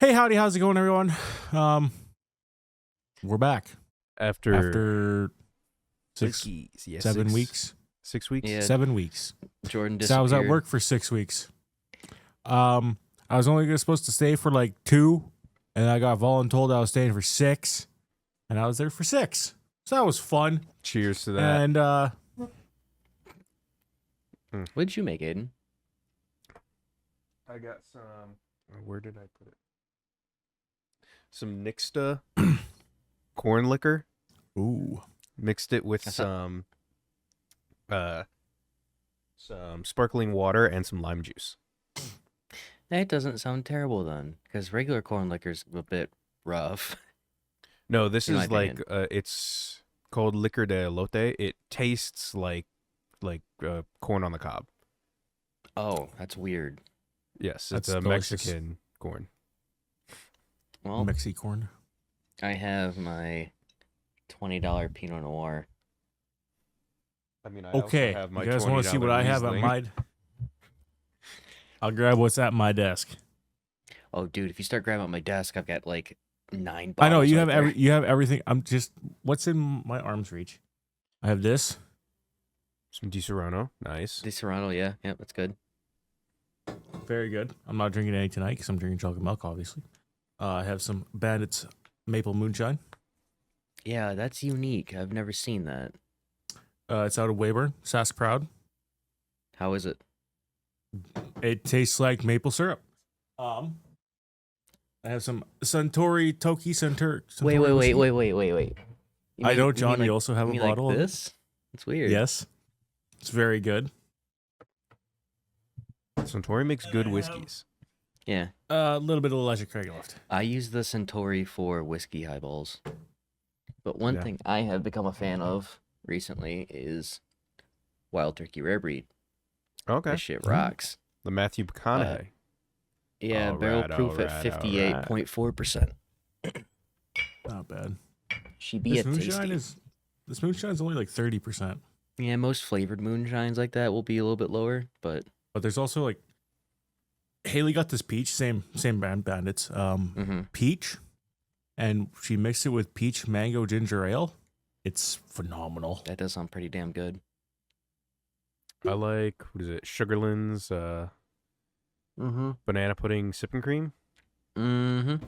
Hey, howdy, how's it going, everyone? We're back After six, Whiskeys. Yeah, 7 weeks. 6 weeks. Yeah. 7 weeks. Jordan So I was at disappeared. work for 6 weeks. I was only supposed to stay for like 2, and I got voluntold I was staying for 6, and I was there for 6. So that was fun. Cheers to that. And What did you make, Aiden? I got some. Where did I put it? Some Nixta corn liquor. ooh, Mixed it with That's some sparkling water and some lime juice. That doesn't sound terrible then, because regular corn liquor's a bit rough. No, this In my is like opinion. it's called liquor de elote. It tastes like corn on the cob. Oh, that's weird. Yes, That's it's a delicious. Mexican corn. Well, Mexicorn. I have my $20 Pinot Noir. I mean, I Okay, also have my you guys want to see $20 what I have at Riesling. my... I'll grab what's at my desk. Oh, dude, if you start grabbing up my desk, I've got like 9 bottles. I know you right have there. you have everything. I'm just what's in my arm's reach. I have this. Some Di Serrano, nice. The Serrano, yeah, that's good. Very good. I'm not drinking any tonight because I'm drinking chocolate milk, obviously. I have some Bandits Maple Moonshine. Yeah, that's unique. I've never seen that. It's out of Weyburn, Sask Proud. How is it? It tastes like maple syrup. I have some Suntory Toki Suntory. Wait. whiskey. You I know, mean John. like- You also have a you mean bottle like of this? It's weird. Yes, it's very good. Suntory makes good whiskeys. Yeah. A little bit of Elijah Craig left. I use the Centauri for whiskey highballs. But one Yeah. thing I have become a fan of recently is Wild Turkey Rare Breed. Okay. This shit rocks. The Matthew McConaughey. Yeah, All barrel right, proof all at right, 58.4%. Not bad. She be This a moonshine tasty. this moonshine's only like 30%. Yeah, most flavored moonshines like that will be a little bit lower, but But there's also like Haley got this peach, same brand Bandits. Peach, and she mixed it with peach mango ginger ale. It's phenomenal. that does sound pretty damn good. I like, what is it? Sugarland's banana pudding sipping cream. Mm-hmm.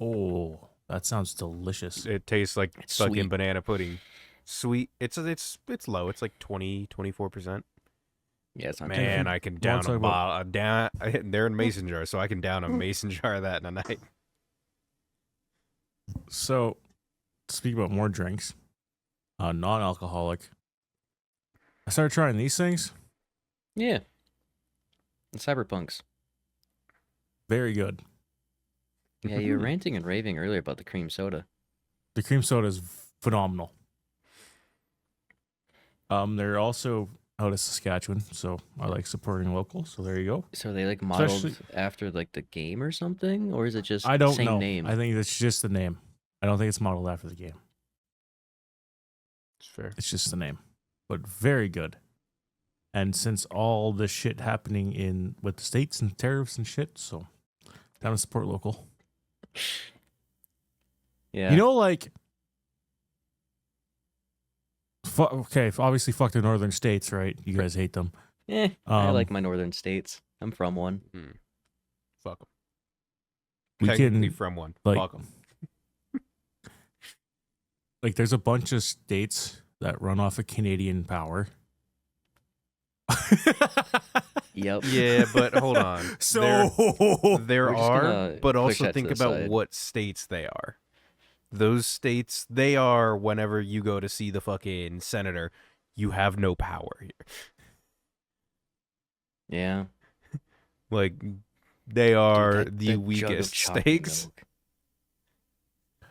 Oh, that sounds delicious. It tastes like It's fucking sweet. banana pudding. Sweet. It's low. It's like 24%. Yeah, it's not Man, too I can Wanna down talk a about- bottle. They're in mason jars, so I can down a mason jar of that in a night. So, speak about more drinks, non-alcoholic. I started trying these things. Yeah. And Cyberpunks. Very good. Yeah, you were ranting and raving earlier about the cream soda. The cream soda is phenomenal. They're also out of Saskatchewan, so I like supporting local. So there you go. So are they like modeled Especially- after like the game or something? Or is it just I don't same know. name? I think it's just the name. I don't think it's modeled after the game. It's fair. It's just the name, but very good. And since all this shit happening in with the states and tariffs and shit, so down to support local. Yeah. You know, like, okay, obviously, fuck the northern states, right? You guys hate them. I like my northern states. I'm from one. Fuck 'em. We Technically can, from one. like- Fuck 'em. like, there's a bunch of states that run off of Canadian power. Yep. Yeah, but hold on. So There We're just are, gonna but push also that to think the about side. what states they are. Those states, they are whenever you go to see the fucking senator, you have no power here. Yeah. Like, they are Dude, the that jug of weakest chocolate states. milk.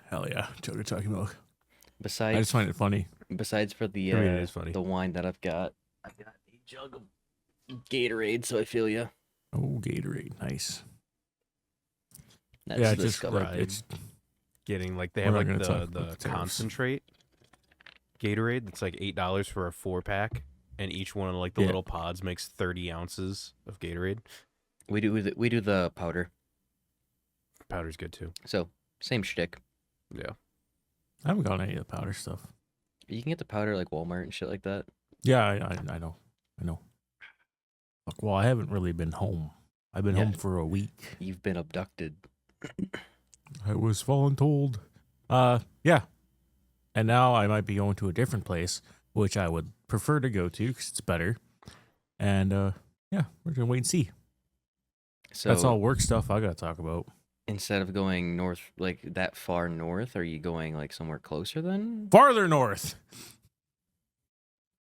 hell yeah, Joe talking milk. I Besides, just find it funny. besides for the I mean, it is funny. the wine that I've got a jug of Gatorade. So I feel you. Oh, Gatorade, nice. That's yeah, the just like Scud. it's Getting, like, they We're have, not like, gonna talk the about the tariffs. concentrate Gatorade that's, like, $8 for a 4-pack, and each one of, like, the Yeah. little pods makes 30 ounces of Gatorade. We do the powder. Powder's good too. So same shtick. Yeah. I haven't gotten any of the powder stuff. You can get the powder like Walmart and shit like that. Yeah, I know. Fuck, well, I haven't really been home. I've been Yeah. home for a week. You've been abducted. I was voluntold. Yeah. And now I might be going to a different place, which I would prefer to go to because it's better. And yeah, we're gonna wait and see. So That's all work stuff I gotta talk about. instead of going north, like that far north, are you going like somewhere closer then? Farther north.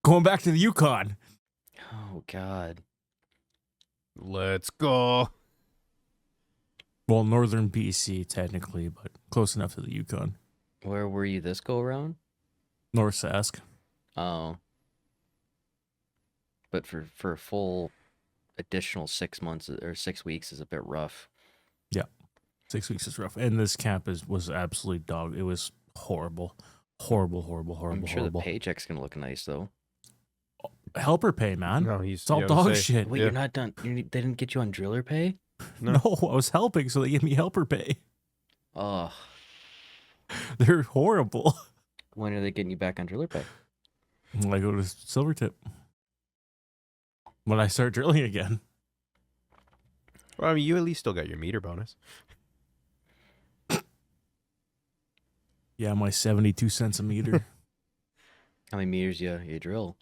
Going back to the Yukon. Oh God. Let's go. Well, northern BC technically, but close enough to the Yukon. Where were you this go around? North Sask. Oh. But for a full additional 6 months or 6 weeks is a bit rough. 6 weeks is rough. And this camp was absolutely dog. It was horrible. Horrible. I'm sure the paycheck's gonna look nice though. Helper pay, man. No, he's It's all dog shit. Wait, Yeah. you're not done. They didn't get you on driller pay? No. No, I was helping, so they gave me helper pay. Oh, They're horrible. when are they getting you back on driller pay? When I go to Silvertip. When I start drilling again. Well, I mean, you at least still got your meter bonus. Yeah, my 72 cents a meter. How many meters you drill?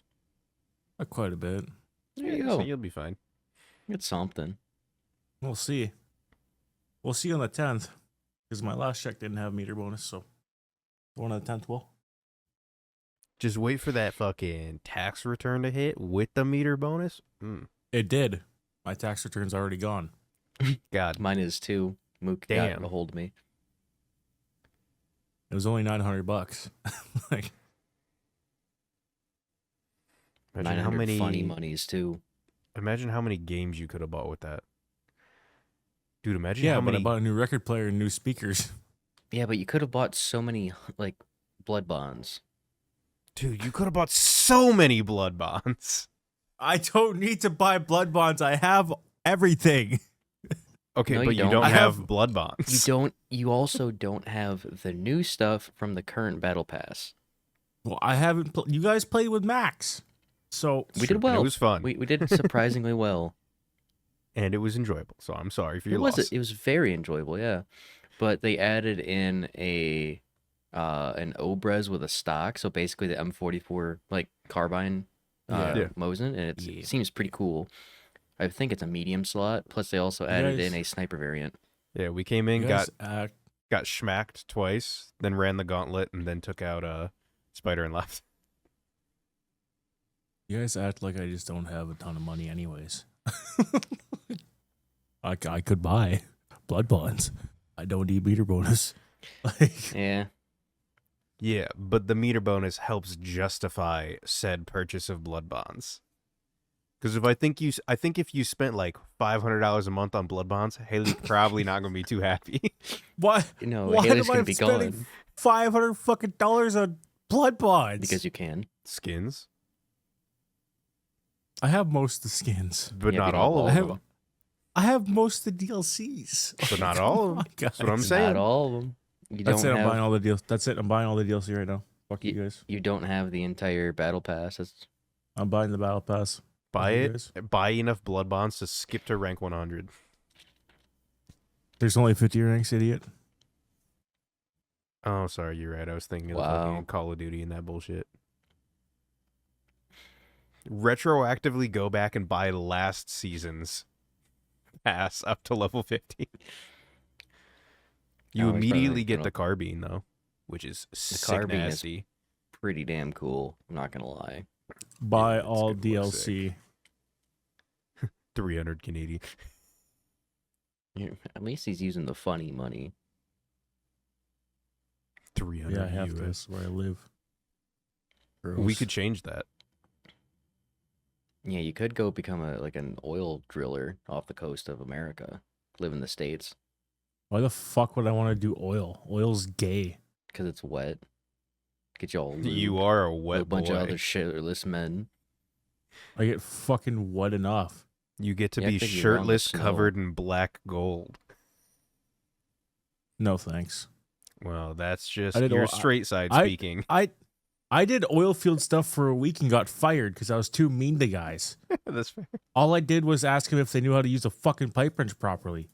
Quite a bit. There you So go. you'll be fine. It's something. We'll see. We'll see on the 10th. Because my last check didn't have meter bonus, so one on the 10th will. Just wait for that fucking tax return to hit with the meter bonus. It did. My tax return's already gone. God. Mine is too. Mook Damn. got a hold of me. It was only $900. Like, Imagine how 900 many funny monies too. Imagine how many games you could have bought with that. Dude, imagine yeah, how but many I bought a new record player and new speakers. Yeah, but you could have bought so many like blood bonds. Dude, you could have bought so many blood bonds. I don't need to buy blood bonds. I have everything. Okay, No, but you you don't. don't I have have- blood You bonds. don't. You also don't have the new stuff from the current battle pass. Well, I haven't. You guys played with Max, so We True, did and well. It was fun. We did surprisingly well. And it was enjoyable. So I'm sorry for your It loss. was. It was very enjoyable. Yeah, but they added in an Obrez with a stock. So basically the M44 like carbine Yeah. Mosin, and Yeah. it seems pretty cool. I think it's a medium slot. Plus they also added guys- in a sniper variant. Yeah, we came in, you got guys act. got schmacked twice, then ran the gauntlet, and then took out Spider and left. You guys act like I just don't have a ton of money, anyways. I could buy blood bonds. I don't need meter bonus. Like, Yeah. Yeah, but the meter bonus helps justify said purchase of blood bonds. Because I think if you spent like $500 a month on blood bonds, Haley's probably not going to be too happy. why? No, Why Haley's am I gonna be spending gone $500 fucking dollars on blood bonds? because you can. Skins, I have most of the skins. but Yeah, not but all I of have, them. I have most of the DLCs. But not Come all of on, them. guys. That's what I'm Not saying. all of them. You That's it. don't I'm have. buying all the deals. That's it. I'm buying all the DLC right now. Fuck you guys. You don't have the entire battle pass. That's I'm buying the battle pass. Buy you it. guys. Buy enough blood bonds to skip to rank 100. There's only 50 ranks, idiot. Oh, sorry, you're right. I was thinking of the Wow. fucking Call of Duty and that bullshit. Retroactively go back and buy last season's pass up to level 50. You Oh, it's immediately probably get gonna- the carbine though, which is sick carbine is- nasty. pretty damn cool. I'm not gonna lie. Buy it's all gonna look DLC. 300 Canadian. At least he's using the funny money. 300 Yeah, I have to. US. That's where I live. We Gross. could change that. Yeah, you could go become an oil driller off the coast of America. Live in the States Why the fuck would I want to do oil? Oil's gay. because it's wet. Get you all You lubed. are a With wet a bunch boy. of other shirtless men. I get fucking wet enough. You get to Yeah, I be think you're around the shirtless, snow. covered in black gold. No thanks. Well, that's just I did your all- straight side I- speaking. I did oil field stuff for a week and got fired because I was too mean to guys. That's fair. All I did was ask them if they knew how to use a fucking pipe wrench properly.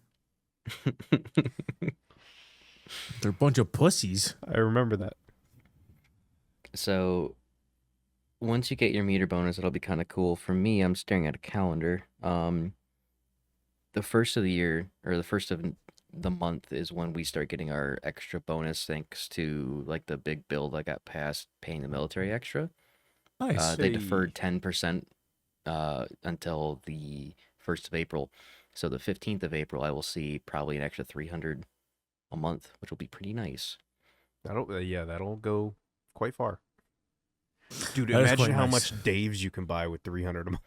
They're a bunch of pussies. I remember that. So once you get your meter bonus, it'll be kind of cool. For me, I'm staring at a calendar. The first of the year, or the first of the month, is when we start getting our extra bonus, thanks to like the big bill that got passed paying the military extra. Nice. They Hey. deferred 10% until the 1st of April. So the 15th of April, I will see probably an extra 300 a month, which will be pretty nice. That'll go quite far. Dude, That is imagine quite how nice. much Daves you can buy with 300 a month.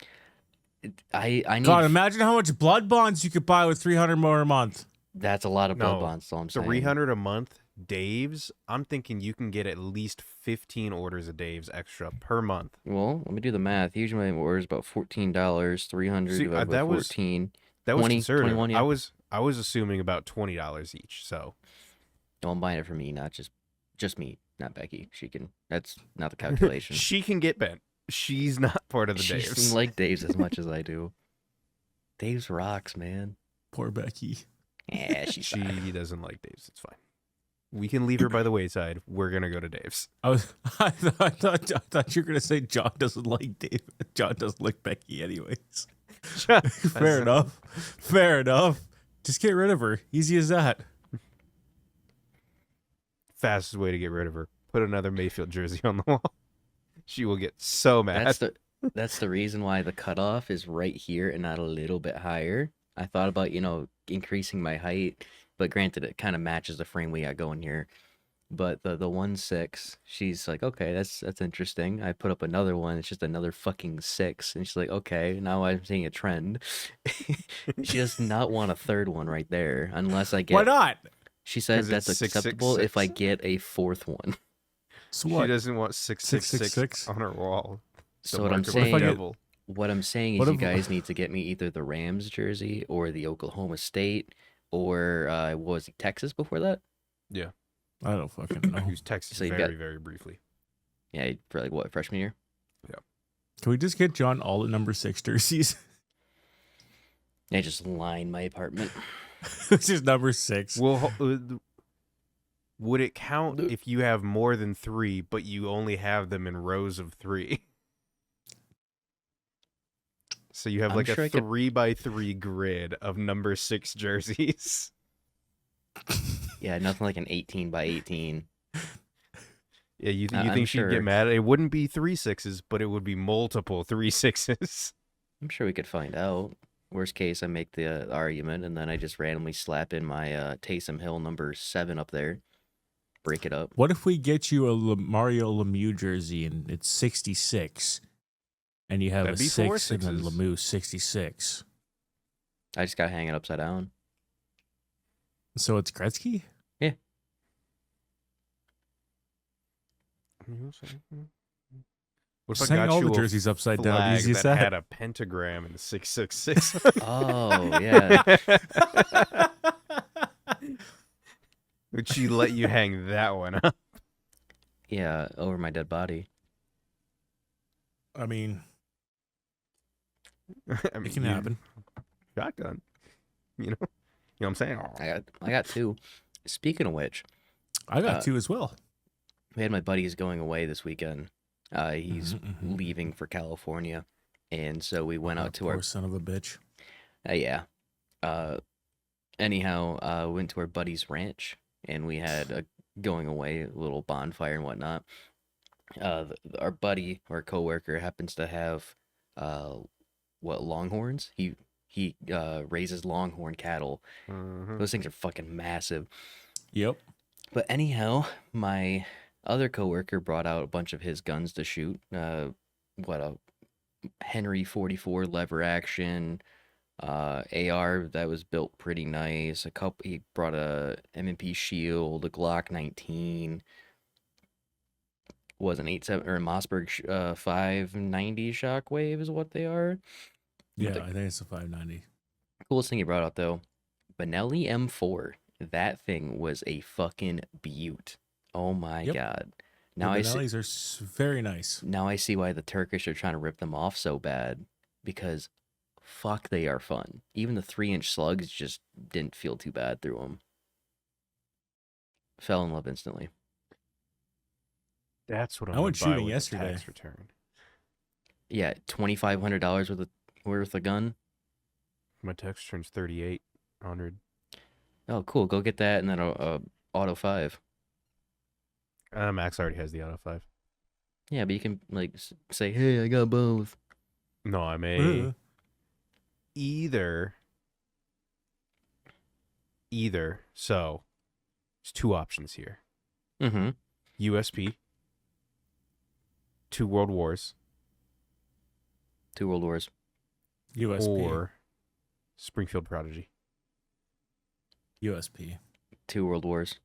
I need God, imagine how much blood bonds you could buy with 300 more a month. that's a lot of blood No, bonds. So I'm saying 300 a month, Daves. I'm thinking you can get at least 15 orders of Daves extra per month. Well, let me do the math. Usually my order is about $14. 300 See, divided by that was- 14. That was 20, conservative. 21, yeah. I was assuming about $20 each. So No, I'm buying it for me, not just me, not Becky. She can. That's not the calculation. she can get bent. She's not part of the She Daves. doesn't like Dave's as much as I do. Dave's rocks, man. Poor Becky. Yeah, she's She fine. doesn't like Dave's. It's fine. We can leave her by the wayside. We're gonna go to Dave's. I thought you were gonna say John doesn't like Dave. John doesn't like Becky, anyways. Fair enough. Fair enough. Just get rid of her. Easy as that. Fastest way to get rid of her. Put another Mayfield jersey on the wall. She will get so mad. That's the reason why the cutoff is right here and not a little bit higher. I thought about, increasing my height, but granted it kind of matches the frame we got going here. But the 1.6, she's like, okay, that's interesting. I put up another one, it's just another fucking 6, and she's like, okay, now I'm seeing a trend. She does not want a third one right there, unless I get. Why not? She says 'Cause it's that's 666. acceptable if I get a fourth one. So She what? doesn't want 666 666? on her wall. So what I'm marker saying- by What if I get- devil. What I'm saying is What you if- guys need to get me either the Rams jersey or the Oklahoma State or what was it, Texas before that? I don't fucking know. Who's Texas So you've very, got- very briefly. Yeah, for like what, freshman year? Can we just get John all the number 6 jerseys? I just line my apartment. It's just number 6. Well, would it count if you have more than 3, but you only have them in rows of 3? So you have I'm like sure a I could- 3x3 grid of number 6 jerseys. Yeah, nothing like an 18 by 18. Yeah, you I'm think she'd sure. get mad? It wouldn't be 3 6s, but it would be multiple 3 6s. I'm sure we could find out. Worst case, I make the argument, and then I just randomly slap in my Taysom Hill number 7 up there. Break it up. What if we get you a Mario Lemieux jersey and it's 66, and you have That'd a be 4 6 and then sixes. Lemieux 66? I just gotta hang it upside down. So it's Gretzky? What if Just I hang got all you the a jerseys upside down. flag Easy as that that. had a pentagram and a 666? Oh, yeah. Would she let you hang that one up? Yeah, over my dead body. I mean, I mean, it can you- happen. Shotgun. You know what I'm saying? I got 2. Speaking of which, I got Uh, 2 as well. we had my buddies going away this weekend. He's Mhm. leaving for California, and so we went Oh, out to poor our son of a bitch. yeah. Anyhow, we went to our buddy's ranch, and we had a going away little bonfire and whatnot. Our buddy, our coworker, happens to have longhorns. He raises longhorn cattle. Mhm. Those things are fucking massive. Yep. But anyhow, my other coworker brought out a bunch of his guns to shoot. A Henry 44 lever action, AR that was built pretty nice. He brought a M&P shield, a Glock 19. Was an 87 or a Mossberg 590 shockwave is what they are. Yeah, The I think it's a 590. coolest thing he brought out though, Benelli M4. That thing was a fucking beaut. Oh my Yep. god. The Now I see, Benellis are very nice. now I see why the Turkish are trying to rip them off so bad, because fuck, they are fun. Even the 3-inch slugs just didn't feel too bad through them. Fell in love instantly. That's what I'm I gonna went buy shooting with yesterday. the tax return. Yeah, $2,500 worth of gun. My tax return's 3,800. Oh, cool. Go get that and then a auto 5. Max already has the auto 5. Yeah, but you can like say, "Hey, I got both." No, I may either. So, there's 2 options here: Mm-hmm. USP, 2 World Wars, 2 World Wars. USP. or Springfield Prodigy. USP. 2 World Wars.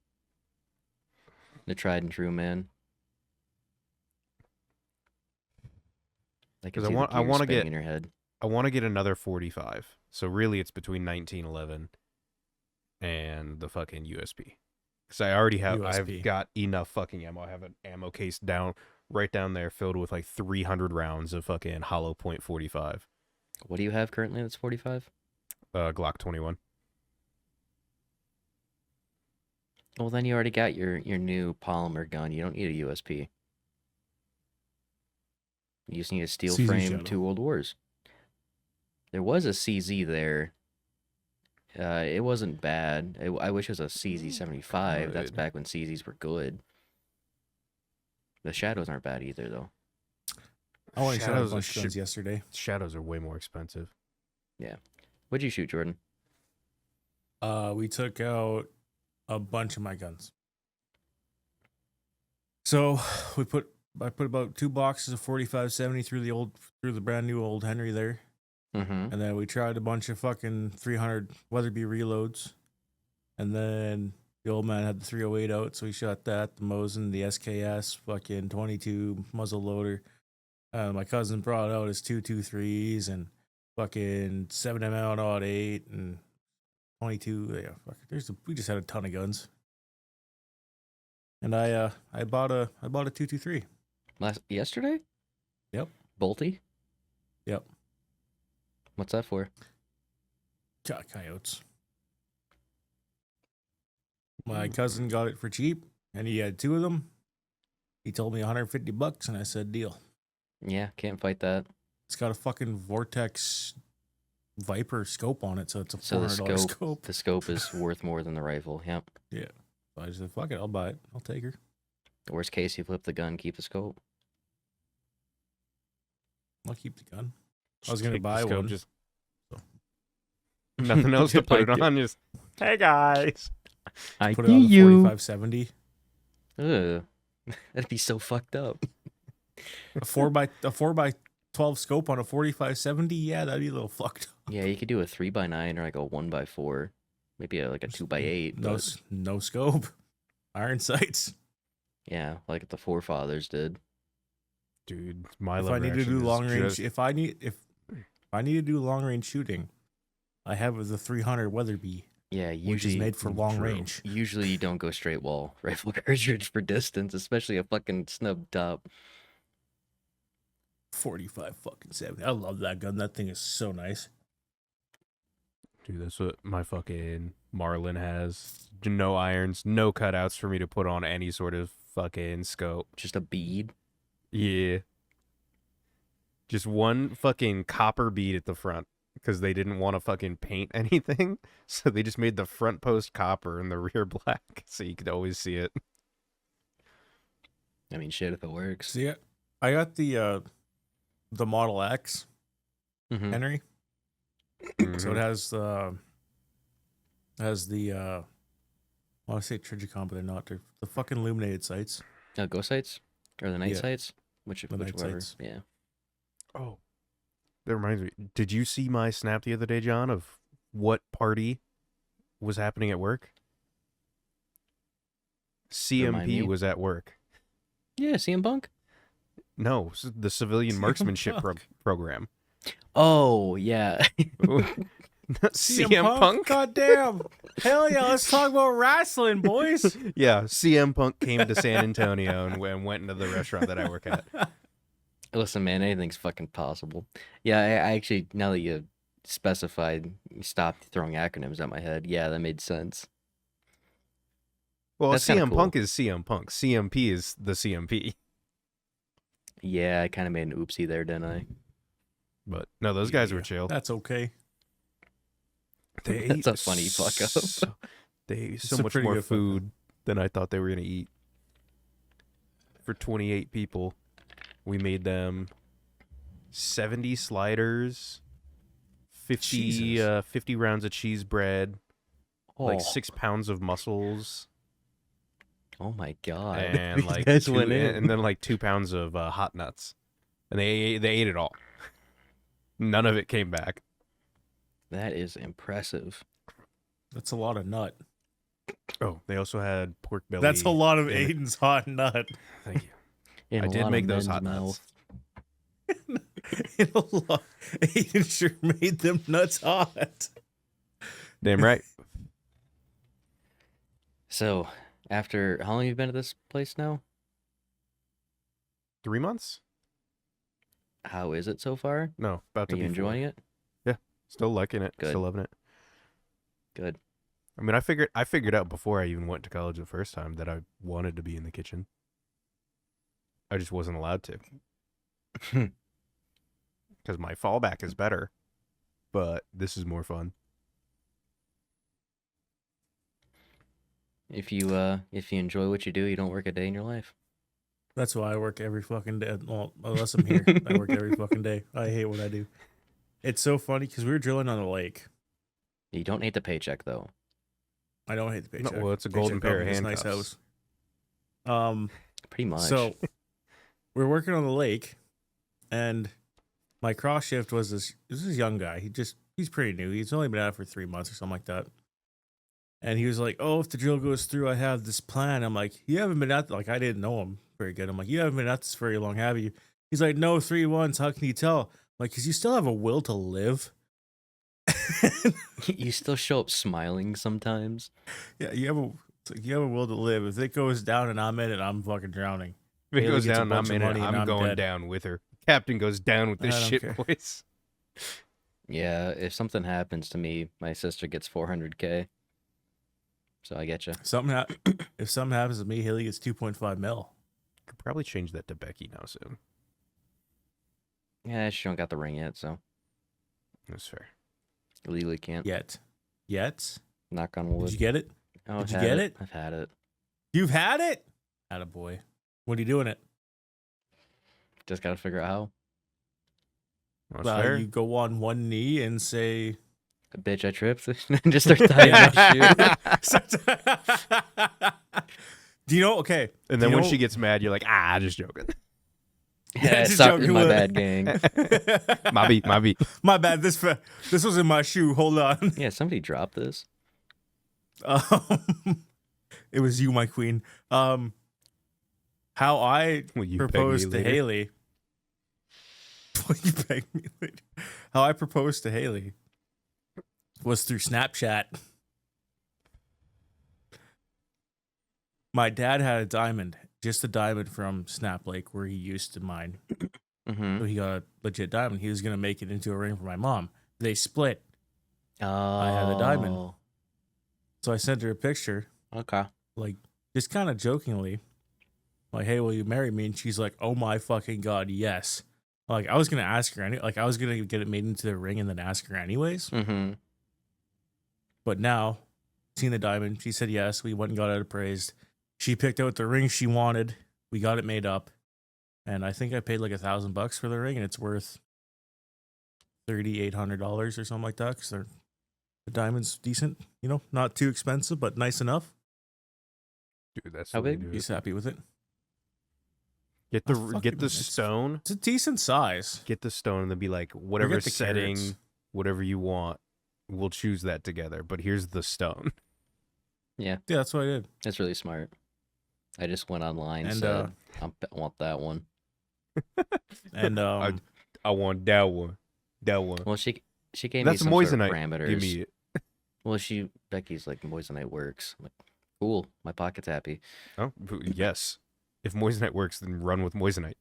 The tried and true, man. I can 'Cause I see want- the I gears wanna spinning get- in your head. I want to get another 45. So really, it's between 1911 and the fucking USP. Because I already have, USP. I've got enough fucking ammo. I have an ammo case right down there filled with like 300 rounds of fucking hollow point 45. What do you have currently that's 45? Glock 21. Well, then you already got your new polymer gun. You don't need a USP. You just need a steel CZ frame, Shadow. 2 World Wars. There was a CZ there. It wasn't bad. I wish it was a CZ75. That's Good. back when CZs were good. The shadows aren't bad either, though. I only shot a Shadows bunch of guns yesterday. Shadows are way more expensive. What'd you shoot, Jordan? We took out a bunch of my guns. So I put about 2 boxes of 4570 through the brand new old Henry there. Mm-hmm. And then we tried a bunch of fucking 300 Weatherby reloads. And then the old man had the 308 out, so he shot that, the Mosin, the SKS, fucking 22 muzzle loader. My cousin brought out his 223s and fucking 7mm odd 8 and 22. Yeah, fuck. We just had a ton of guns. And I bought a 223. Yesterday? Yep. Bolty? Yep. What's that for? Coyotes. My cousin got it for cheap, and he had 2 of them. He told me $150, and I said deal. Yeah, can't fight that. It's got a fucking Vortex Viper scope on it, so it's a So the $400 scope, scope. the scope is worth more than the rifle. Yep. So I just said, fuck it, I'll buy it. I'll take her. Worst case, you flip the gun, keep the scope. I'll keep the gun. I was gonna take the buy scope, one. Just nothing else to put it on. Just, hey guys. I Put it on the 4570. Ugh. That'd be so fucked up. A 4x12 scope on a 4570. Yeah, that'd be a little fucked up. Yeah, you could do a 3x9 or like a 1x4. Maybe like a 2x8. No, But no scope. Iron sights. yeah, like the forefathers did. Dude, my If I lever need to action do is long range, just- if I need to do long range shooting, I have the 300 Weatherby, Yeah, which is usually made for long True. range. usually you don't go straight wall rifle cartridge for distance, especially a fucking snub top. 45 fucking 70. I love that gun. That thing is so nice. Dude, that's what my fucking Marlin has. No irons, no cutouts for me to put on any sort of fucking scope. Just a bead. Yeah. Just one fucking copper bead at the front because they didn't want to fucking paint anything. So they just made the front post copper and the rear black so you could always see it. I mean, shit, if it works. See, I got the Model X Mhm. Henry. So it has the I want to say Trigicon, but they're not. They're the fucking illuminated sights. Ghost sights or the night Yeah. sights, The night whichever. sights. Yeah. Oh, that reminds me. Did you see my snap the other day, John, of what party was happening at work? Remind me. CMP was at work. Yeah, CM Punk. No, the civilian CM marksmanship Punk. program. Oh yeah. CM Punk. Goddamn. Hell yeah, let's talk about wrestling, boys. Yeah, CM Punk came to San Antonio and went into the restaurant that I work at. Listen, man, anything's fucking possible. Yeah, I actually, now that you specified, stopped throwing acronyms at my head. Yeah, that made sense. Well, That's kinda CM cool. Punk is CM Punk. CMP is the CMP. Yeah, I kind of made an oopsie there, didn't I? But no, those guys were Yeah, chill. That's okay. They That's ate a funny fuck up. They ate It's so a much pretty more good fuck up. food than I thought they were gonna eat. For 28 people, we made them 70 sliders, 50 Jesus. 50 rounds of cheese bread, like Oh. 6 pounds of mussels, Oh my god. and These like guys 2, went in. and then like 2 pounds of hot nuts, and they ate it all. None of it came back. That is impressive. That's a lot of nut. Oh, they also had pork belly. That's a lot of in it. Aiden's hot nut. Thank you. In I a did lot make of those men's hot nuts. mouth. In a lot. Aiden sure made them nuts hot. Damn right. So, after how long have you been at this place now? 3 months? How is it so far? No, about to Are you be enjoying it? Still liking it. Good. Still loving it. Good. I mean, I figured out before I even went to college the first time that I wanted to be in the kitchen. I just wasn't allowed to. Because my fallback is better. But this is more fun. If you enjoy what you do, you don't work a day in your life. That's why I work every fucking day. Well, unless I'm here, I work every fucking day. I hate what I do. It's so funny because we were drilling on the lake. You don't hate the paycheck though. I don't hate the paycheck. well, it's a golden pair of It's a handcuffs. nice house. Pretty much. So we're working on the lake, and my cross shift was this young guy. He's pretty new. He's only been at it for 3 months or something like that. And he was like, "Oh, if the drill goes through, I have this plan." I'm like, "You haven't been at like I didn't know him very good." I'm like, "You haven't been at this very long, have you?" He's like, "No, 3 months. How can you tell?" I'm like, "'Cause you still have a will to live." You still show up smiling sometimes. Yeah, you have a will to live. If it goes down and I'm in it, I'm fucking drowning. If it Haley goes gets a down, I'm bunch of in it. money and I'm I'm going dead. down with her. Captain goes down with this I don't shit, care. boys. Yeah, if something happens to me, my sister gets 400K. So I get you. If something happens to me, Haley gets 2.5 mil. Could probably change that to Becky now soon. Yeah, she don't got the ring yet, so That's fair. legally can't. Yet. Knock on wood. Did you get it? Oh, Did I've you had get it? I've had it. You've had it? Attaboy. What are you doing it? Just gotta figure out how. That's fair. You go on one knee and say, Bitch, I tripped. And just start tying my shoe. Do you know? Okay. And do then you when know- she gets mad, you're like, just joking. Yeah, just sorry, joking my with- bad, gang. my beat. My bad. This was in my shoe. Hold on. Yeah, somebody dropped this. It was you, my queen. How I Will you beg me proposed to later? Haley. Will you beg me later? How I proposed to Haley was through Snapchat. My dad had a diamond, just a diamond from Snap Lake where he used to mine. Mm-hmm. So he got a legit diamond. He was gonna make it into a ring for my mom. They split. Oh, had a diamond. So I sent her a picture, Okay. like just kind of jokingly, like, "Hey, will you marry me?" And she's like, "Oh my fucking god, yes!" Like I was gonna ask her, I was gonna get it made into the ring and then ask her anyways. Mm-hmm. But now, seen the diamond, she said yes. We went and got it appraised. She picked out the ring she wanted. We got it made up, and I think I paid like $1,000 for the ring, and it's worth $3,800 or something like that. Because the diamond's decent, not too expensive, but nice enough. Dude, that's How the way to big? do He's it. happy with it. Get Oh, the fuck get it, the it's- stone. It's a decent size. Get the stone and then be like, whatever the setting, carrots. whatever you want, we'll choose that together. But here's the stone. Yeah, that's what I did. That's really smart. I just went online and And, said, I want that one. And I want that one. That one. Well, she She gave me That's some sort of moissanite. parameters. Give me Well, Becky's like, moissanite works. I'm like, cool, my pocket's happy. Oh, yes. If moissanite works, then run with moissanite.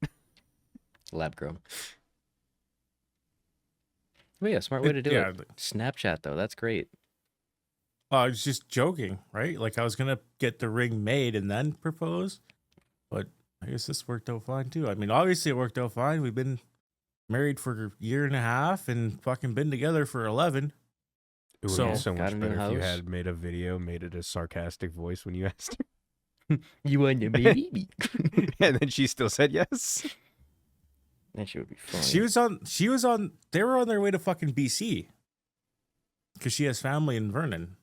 Lab grown. But yeah, smart way to do yeah, it. Snapchat though, that's great. I was just joking, right? Like I was gonna get the ring made and then propose, but I guess this worked out fine too. I mean, obviously it worked out fine. We've been married for a year and a half and fucking been together for 11. It would So- be so Got much a new better if you house. had made a video, made it a sarcastic voice when you asked her. You want to baby? And then she still said yes. That shit would be funny. They were on their way to fucking BC because she has family in Vernon.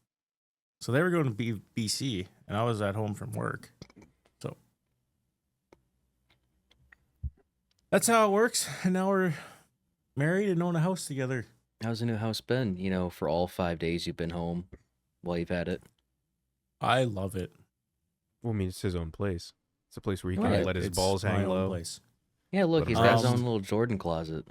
So they were going to BC and I was at home from work. So that's how it works. And now we're married and own a house together. How's the new house been? You know, for all 5 days you've been home while you've had it. I love it. Well, I mean, it's his own place. It's a place where he can Right. let his It's balls my hang own low. place. Yeah, look, Let he's him got his rest. own little Jordan closet.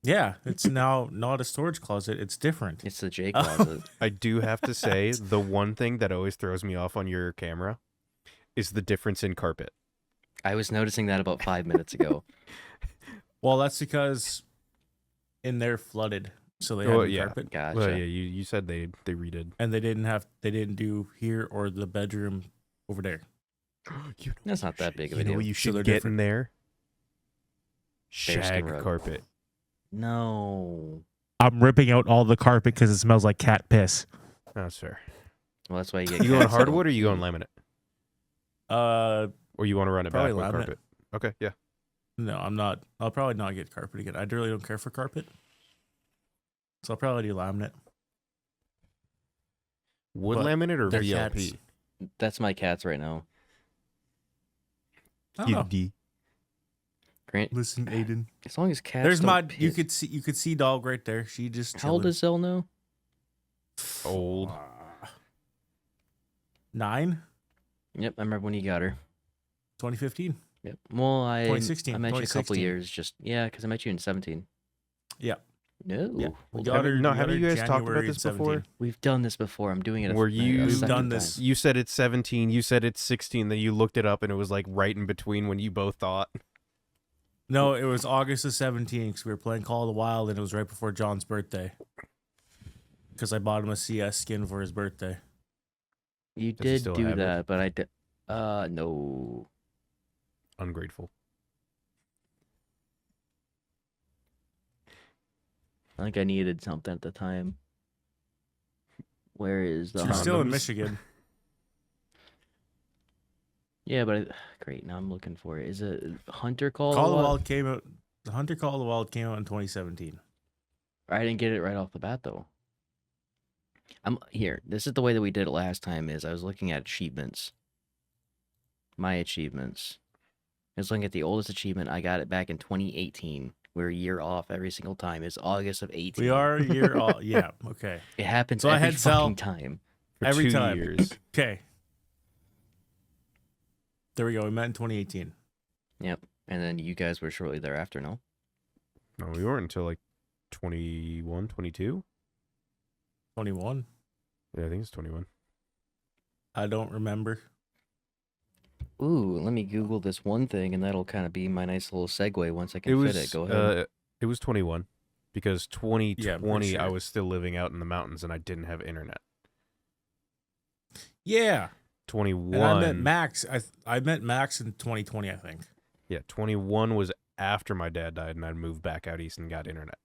Yeah, it's now not a storage closet. It's different. It's the J closet. I do have to say, the one thing that always throws me off on your camera is the difference in carpet. I was noticing that about 5 minutes ago. Well, that's because in there flooded, so they had Oh, new yeah. carpet, Gotcha. Well, yeah, you said they redid. and they didn't do here or the bedroom over there. That's not that big of a You know deal. what you So should they're get different. in there? Bearskin Shag rug. carpet. No. I'm ripping out all the carpet because it smells like cat piss. That's fair. Well, that's why you get You going cats that hardwood or don't you going pee. laminate? Or you want to run it back Probably with laminate. carpet? Okay, yeah. No, I'm not. I'll probably not get carpet again. I really don't care for carpet, so I'll probably do laminate. Wood But laminate or they're VLP? cats. That's my cats right now. I don't know. D. Grant, Listen, Aidan. as long as cats There's don't my. piss. You could see dog right there. She just. How old chilling. is Zell now? Old. 9, Yep, I remember when you got her. 2015. Yep. Well, 2016, I met you a couple 2016. years. Because I met you in 17. Yeah. No. Yeah. Well, got her- No, we have got you her guys talked about January this 17. before? we've done this before. I'm doing it. Were a you- second done time. this. You said it's 17. You said it's 16. Then you looked it up and it was like right in between when you both thought. No, it was August the 17th because we were playing Call of the Wild and it was right before John's birthday. Because I bought him a CS skin for his birthday. You Does he did still do have it? that, but I did. No. Ungrateful. I think I needed something at the time. Where is the You're still in Condoms. Michigan. Yeah, but great. Now I'm looking for it. Is it Hunter Call? Call of the Wild? Wild came out. The Hunter Call of the Wild came out in 2017. I didn't get it right off the bat though. I'm here. This is the way that we did it last time. Is I was looking at achievements. My achievements. I was looking at the oldest achievement. I got it back in 2018. We're a year off every single time. It's August of 18. We are a year off. Yeah. Okay. It happens So I every had Sal- fucking time. For Every 2 time. years. Okay. There we go. We met in 2018. Yep. And then you guys were shortly thereafter, no? No, we weren't until like 21, 22. 21. Yeah, I think it's 21. I don't remember. Ooh, let me Google this one thing, and that'll kind of be my nice little segue once I can fit it. Go ahead. It was 21 because 2020 Yeah, I'm pretty I sure. was still living out in the mountains and I didn't have internet. Yeah. 21. And I met Max. I met Max in 2020, I think. Yeah, 21 was after my dad died and I moved back out east and got internet.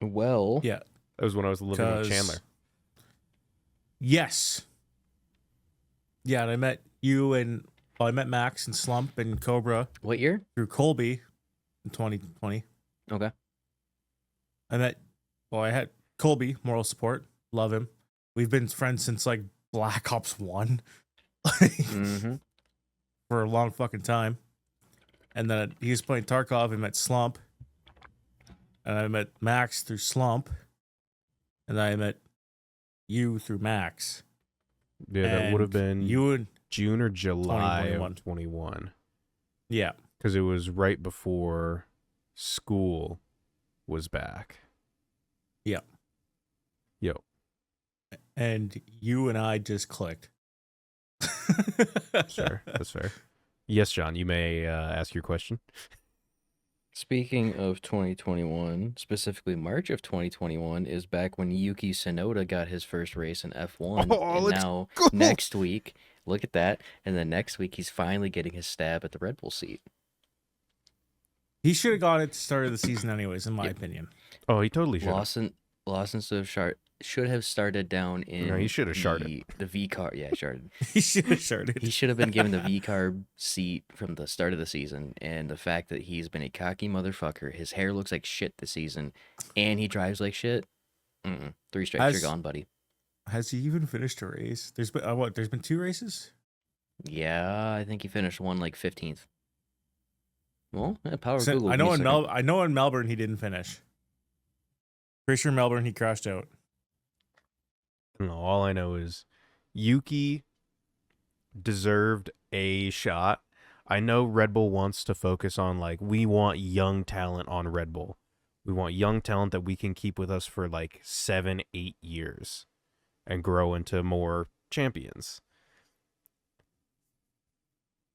Well, Yeah. That was when I was living with 'Cause- Chandler. Yes. Yeah, and I met you and I met Max and Slump and Cobra what year? through Colby in 2020. Okay. I had Colby, moral support. Love him. We've been friends since like Black Ops 1 Mm-hmm. for a long fucking time. And then he was playing Tarkov and met Slump. And I met Max through Slump. And then I met you through Max. Yeah, that would have And been you and June or July 2021. of 21. yeah. Because it was right before school was back. Yeah. Yo. And you and I just clicked. Sure, that's fair. Yes, John, you may ask your question. Speaking of 2021, specifically March of 2021 is back when Yuki Tsunoda got his first race in F1. Oh, and let's now go. next week, look at that. And then next week, he's finally getting his stab at the Red Bull seat. He should have got it at the start of the season anyways, in my opinion. Oh, he totally should. Lawson should have started down in No, he should have sharded. the V car. Yeah, sharded. He should have sharded. He should have been given the V carb seat from the start of the season. And the fact that he's been a cocky motherfucker, his hair looks like shit this season, and he drives like shit. 3 strikes, you're gone, buddy. Has he even finished a race? There's been There's been 2 races. Yeah, I think he finished one like 15th. Well, power of So, Google. I give me know a second. in Melbourne he didn't finish. Pretty sure Melbourne he crashed out. No, all I know is Yuki deserved a shot. I know Red Bull wants to focus on, like, we want young talent on Red Bull. We want young talent that we can keep with us for like 7-8 years and grow into more champions.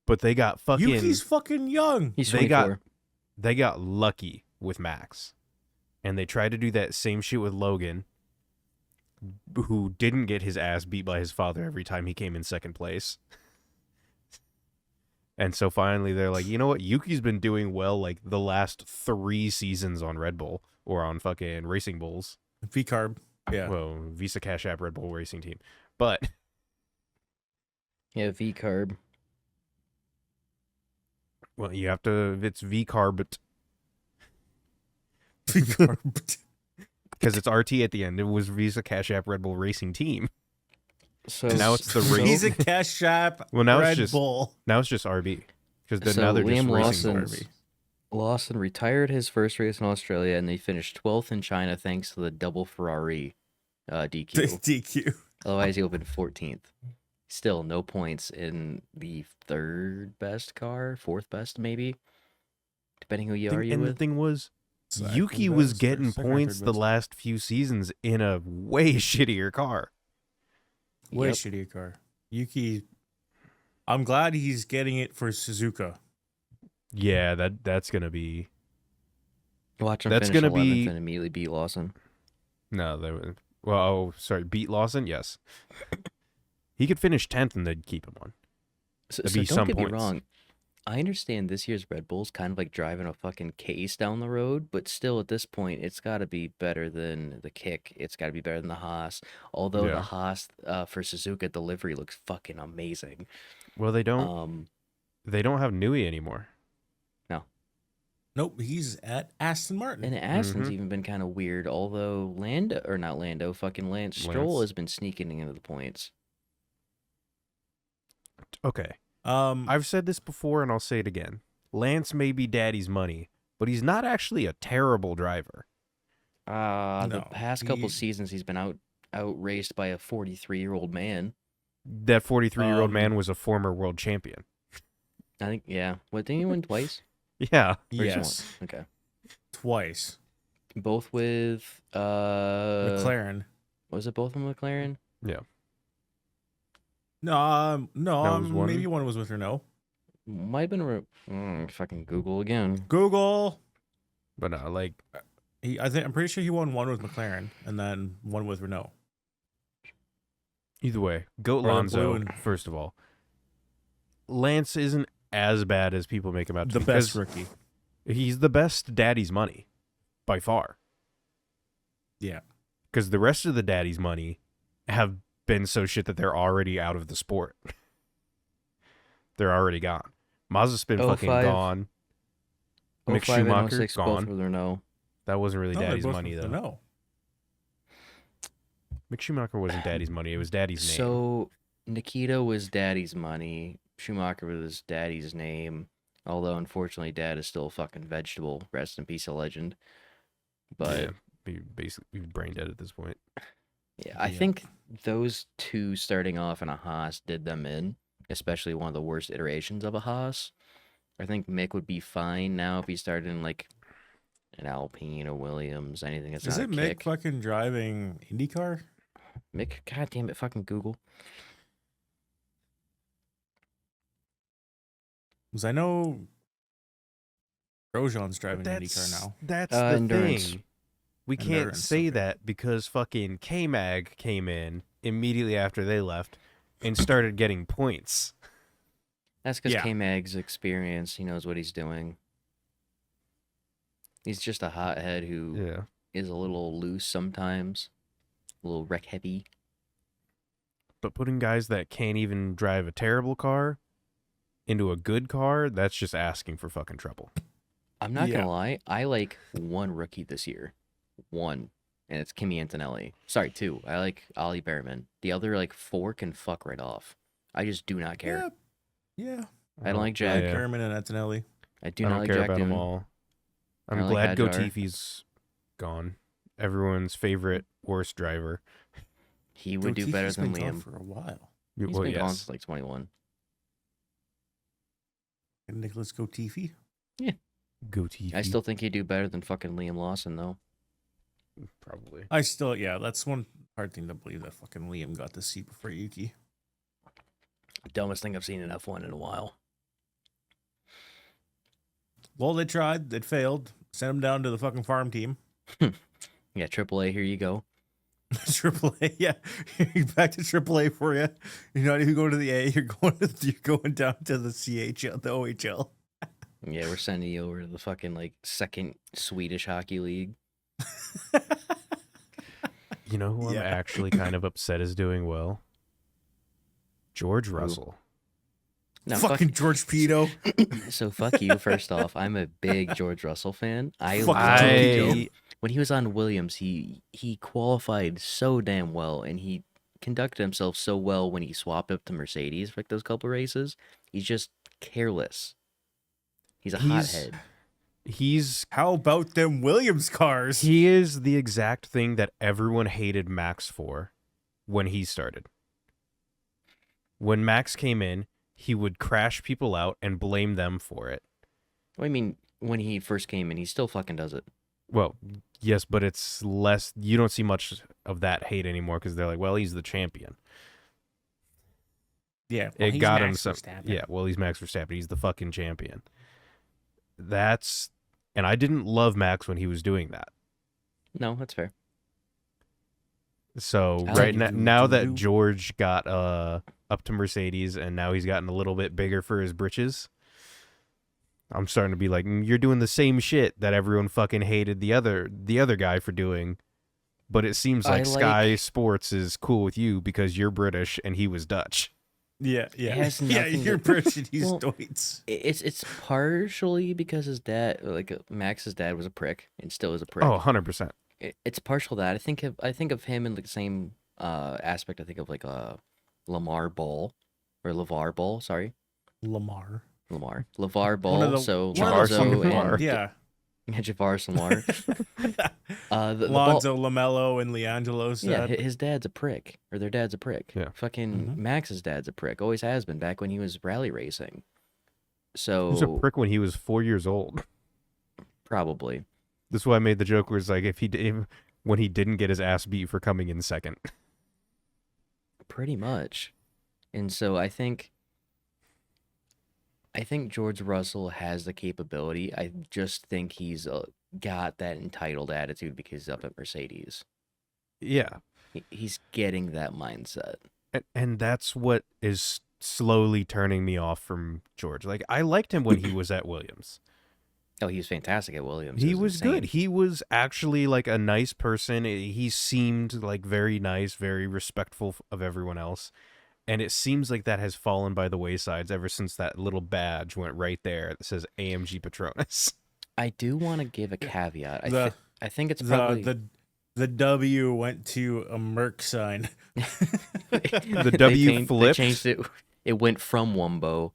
But they got fucking Yuki's fucking young. He's they 24. got lucky with Max. And they tried to do that same shit with Logan, who didn't get his ass beat by his father every time he came in second place. And so finally they're like, you know what? Yuki's been doing well like the last 3 seasons on Red Bull or on fucking Racing Bulls. V carb. Yeah. Well, Visa Cash App Red Bull Racing Team. But Yeah, V carb. well, you have to, if it's V carb, V carb. because it's RT at the end. It was Visa Cash App Red Bull Racing Team. So Now it's the race. He's a cash app. Well, now Red it's just Bull. now it's just RB because So now they're just Liam racing Lawson's- RB. Lawson retired his first race in Australia, and they finished 12th in China thanks to the double Ferrari DQ. DQ. Otherwise, he opened 14th. Still, no points in the 3rd best car, 4th best maybe, depending who you argue And the with. thing was, Second Yuki was best or getting second or points third the best? last few seasons in a way shittier car. Way Yep. shittier car. Yuki. I'm glad he's getting it for Suzuka. Yeah, that's gonna be Watch him That's finish gonna 11th be- and immediately beat Lawson. no. They were, well, oh, sorry, beat Lawson. Yes, he could finish 10th and they'd keep him on. So, That'd so be don't some get points. me wrong. I understand this year's Red Bull's kind of like driving a fucking case down the road, but still at this point, it's got to be better than the Kick. It's got to be better than the Haas. Although Yeah. the Haas for Suzuka delivery looks fucking amazing. Well, they don't have Nui anymore. Nope, he's at Aston Martin. And Aston's Mhm. even been kind of weird. Although fucking Lance Stroll Lance. has been sneaking into the points. Okay, Um, I've said this before and I'll say it again. Lance may be daddy's money, but he's not actually a terrible driver. The No, past couple he- seasons, he's been outraced by a 43-year-old man. That 43-year-old Um, man was a former world champion. I think, yeah. What, didn't he win twice? Yeah. Or just yes, one? Okay. twice. Both with McLaren. Was it both with McLaren? Yeah. No, That was one. maybe one was with Renault. Might have been fucking Google again. Google. But no, like, I'm pretty sure he won one with McLaren and then one with Renault. either way, Goat Or the Lonzo, blue and- first of all. Lance isn't as bad as people make him out to The be, best because rookie. he's the best daddy's money by far. Yeah. Because the rest of the daddy's money have been so shit that they're already out of the sport. They're already gone. Mazepin fucking 05. gone. Mick 05 and Schumacher 06 both gone. with Renault. That wasn't really No, they're daddy's both money with though. Renault. Mick Schumacher wasn't daddy's money. It was daddy's name. So Nikita was daddy's money. Schumacher was daddy's name. Although unfortunately, dad is still a fucking vegetable. Rest in peace, a legend. But yeah, he basically brain dead at this point. yeah, I Yeah. think those two starting off in a Haas did them in, especially one of the worst iterations of a Haas. I think Mick would be fine now if he started in like an Alpine, a Williams, anything that's Is not it a Mick kick. fucking driving IndyCar? Mick, God damn it, fucking Google. Because I know Grosjean's But driving IndyCar now. that's the Endurance. thing. We can't Endurance, say okay. that because fucking K-Mag came in immediately after they left and started getting points. That's because Yeah. K-Mag's experience. He knows what he's doing. He's just a hothead who Yeah. is a little loose sometimes, a little wreck heavy. But putting guys that can't even drive a terrible car into a good car, that's just asking for fucking trouble. I'm not Yeah. gonna lie, I like one rookie this year. One. And it's Kimi Antonelli. Sorry, two. I like Ollie Behrman. The other like four can fuck right off. I just do not care. Yeah. I don't like Jack. Yeah. Kerman and Antonelli. I do I not don't like care Jack about them Doohan. all. I I'm don't like glad Hadjar. Gotifi's gone. Everyone's favorite worst driver. He would do better Gotifi's than been gone Liam. for a while. He's Well, been gone yes. since like 21. And Nicholas Gotifi. Gotifi. I still think he'd do better than fucking Liam Lawson though. probably. That's one hard thing to believe that fucking Liam got the seat before Yuki. Dumbest thing I've seen in F1 in a while. Well, they tried. It failed. Sent him down to the fucking farm team. Yeah, AAA, here you go. AAA, yeah. Back to AAA for you. You're not even going to the A. You're going down to the CHL, the OHL. Yeah, we're sending you over to the fucking like second Swedish hockey league. You know who Yeah. I'm actually kind of upset is doing well? George Russell. No, fucking George Pito. So fuck you. First off, I'm a big George Russell fan. I Fuck love George when he was on Williams. He qualified so damn well, and he conducted himself so well when he swapped up to Mercedes for like those couple races. He's just careless. He's a hothead. How about them Williams cars? He is the exact thing that everyone hated Max for when he started. When Max came in, he would crash people out and blame them for it. I mean, when he first came in, he still fucking does it. Well, yes, but it's less. You don't see much of that hate anymore because they're like, well, he's the champion. Yeah, It he's got him Max some. Verstappen. Yeah, well, he's Max Verstappen. He's the fucking champion. And I didn't love Max when he was doing that. No, that's fair. So I right like now that George got up to Mercedes and now he's gotten a little bit bigger for his britches, I'm starting to be like, you're doing the same shit that everyone fucking hated the other guy for doing. But it seems like Sky Sports is cool with you because you're British and he was Dutch. Yeah. It has nothing You're to- British and he's Well, Deutsch. It's partially because his dad, like Max's dad, was a prick and still is a prick. Oh, 100%. It's partial that I think of him in the same aspect. I think of like Lamar Ball or LeVar Ball. Sorry, Lamar. LeVar Ball. So one of Lonzo the- and Yeah. Javaris Lamar. The Lonzo, Lamello, and Leangelo's yeah, dad. his dad's a prick, or their dad's a prick. Yeah. Fucking Max's dad's a prick. Always has been back when he was rally racing. So He was a prick when he was 4 years old. probably. This is why I made the joke where it's like when he didn't get his ass beat for coming in second. Pretty much. And so I think George Russell has the capability. I just think he's got that entitled attitude because he's up at Mercedes. Yeah. He's getting that mindset. And that's what is slowly turning me off from George. Like, I liked him when he was at Williams. Oh, he was fantastic at Williams. He It was insane. good. He was actually like a nice person. He seemed like very nice, very respectful of everyone else. And it seems like that has fallen by the waysides ever since that little badge went right there that says AMG Petronas. I do want to give a caveat. I think it's The probably the W went to a Merc sign. The W They flipped. changed it. It went from Wumbo.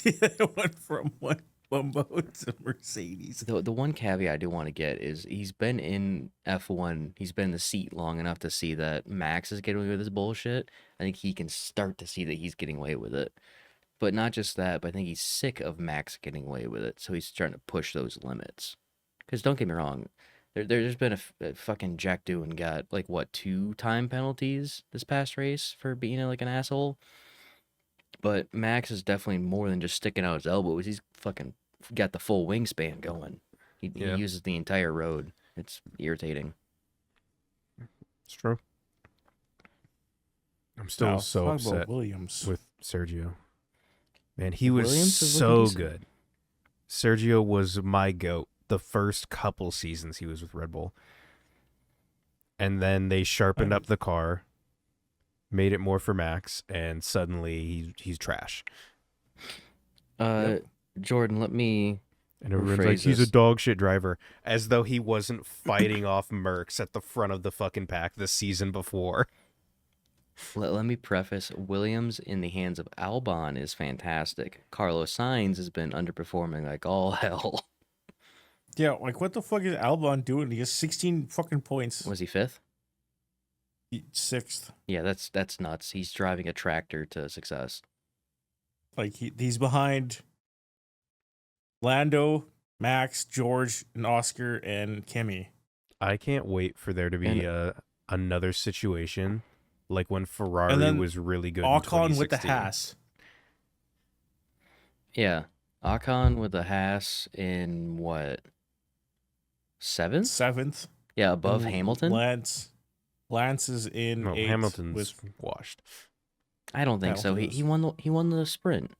It went from one Wumbo to Mercedes. The one caveat I do want to get is he's been in F1. He's been in the seat long enough to see that Max is getting away with this bullshit. I think he can start to see that he's getting away with it. But not just that, but I think he's sick of Max getting away with it. So he's trying to push those limits. Because don't get me wrong, there's been a fucking Jack Doohan got like what 2 time penalties this past race for being like an asshole. But Max is definitely more than just sticking out his elbows. He's fucking got the full wingspan going. He uses the entire road. It's irritating. It's true. I'm still Now, so talk upset about Williams. with Sergio. Man, he was Williams is so looking decent. good. Sergio was my GOAT the first couple seasons he was with Red Bull. And then they sharpened up the car, made it more for Max, and suddenly he's trash. Jordan, let me And everyone's like, rephrase he's a this. dog shit driver, as though he wasn't fighting off Mercs at the front of the fucking pack the season before. Let me preface, Williams in the hands of Albon is fantastic. Carlos Sainz has been underperforming like all hell. Yeah, like what the fuck is Albon doing? He has 16 fucking points. Was he 5th? 6th. Yeah, that's nuts. He's driving a tractor to success. Like he's behind Lando, Max, George, and Oscar and Kimi. I can't wait for there to be another situation like when Ferrari And then was really good. Ocon in with the 2016. Haas. Yeah, Ocon with the Haas in what? 7th? 7th. Yeah, above And Hamilton. Lance is in No, 8th Hamilton's with washed. I don't think so. Hamilton He is. he won the sprint.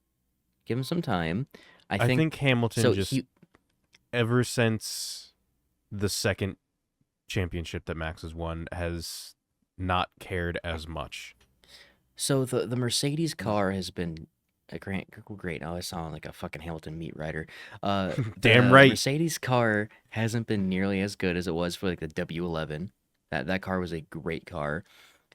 Give him some time. I think Hamilton so. just ever since the second championship that Max has won has not cared as much. So the Mercedes car has been a great. Now I sound like a fucking Hamilton meat rider. Damn the right. Mercedes car hasn't been nearly as good as it was for like the W11. That car was a great car.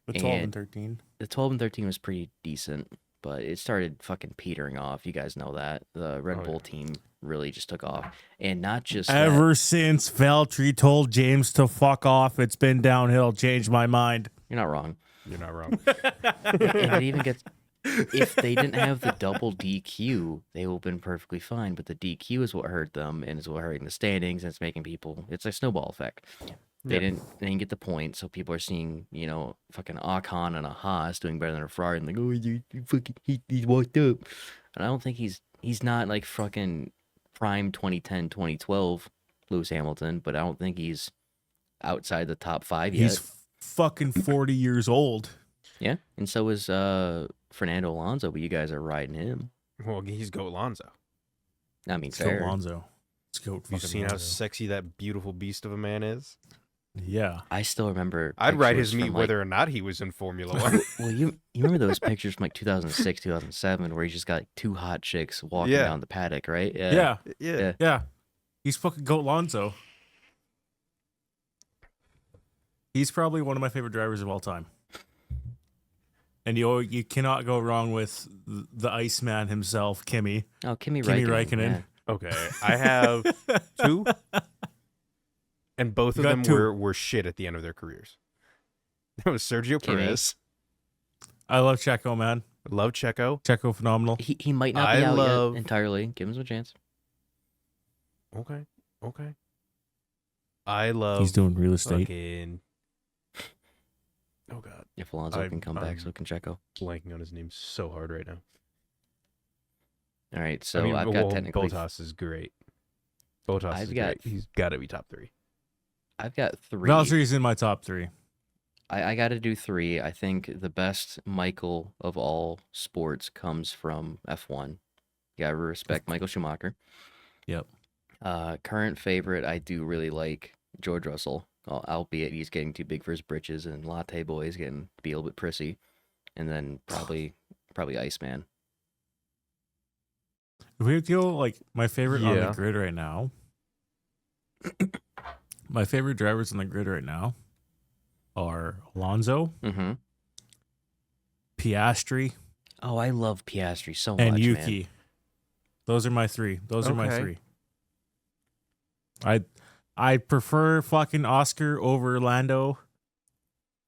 the 12 and and 13. The 12 and 13 was pretty decent, but it started fucking petering off. You guys know that. The Red Oh, Bull yeah. team really just took off. And not just Ever since Valtteri told James to fuck off, it's been downhill. Changed my mind. you're not wrong. You're not wrong. And it even gets if they didn't have the double DQ, they would have been perfectly fine. But the DQ is what hurt them, and is what hurting the standings. And it's making people. It's a snowball effect. They didn't get the point, so people are seeing fucking Ocon and a Haas doing better than a Ferrari, and like, oh, you fucking he's walked up. And I don't think he's not like fucking prime 2010, 2012 Lewis Hamilton, but I don't think he's outside the top 5 yet. He's fucking 40 years old. Yeah, and so is Fernando Alonso, but you guys are riding him. Well, he's Goat Alonso. I mean, Let's go fair. Alonso. Let's go. Have you fucking seen how Alonso. sexy that beautiful beast of a man is? Yeah. I still remember. I'd ride pictures his meat from, like, whether or not he was in Formula One. Well, you remember those pictures from like 2006, 2007, where he's just got like 2 hot chicks walking Yeah. down the paddock, right? Yeah. Yeah. Yeah. He's fucking Goat Alonso. He's probably one of my favorite drivers of all time. And you cannot go wrong with the Iceman himself, Kimi. Oh, Kimi Raikkonen. Yeah. Okay, I have 2, and both You of got them 2. were shit at the end of their careers. That was Sergio Kimi. Perez. I love Checo, man. Love Checo. Checo, phenomenal. He might not I be out love- yet entirely. Give him some chance. Okay. I love. He's doing real estate. fucking. Oh god, If Alonso can come back, I'm- so can Checo. blanking on his name so hard right now. All right, so I mean, I've got technically. Bottas is great. Bottas I've is got- great. He's got to be top 3. I've got 3. Valtteri's in my top 3. I got to do 3. I think the best Michael of all sports comes from F1. You got to respect Michael Schumacher. Yep. Current favorite, I do really like George Russell, albeit he's getting too big for his britches, and Latte Boy is getting to be a little bit prissy. And then probably Iceman. If we go like my favorite on Yeah. the grid right now, my favorite drivers on the grid right now are Alonso, Mm-hmm. Piastri, Oh, I love Piastri so much, and man. Yuki. Those are my 3. Those are my Okay. 3. I prefer fucking Oscar over Lando.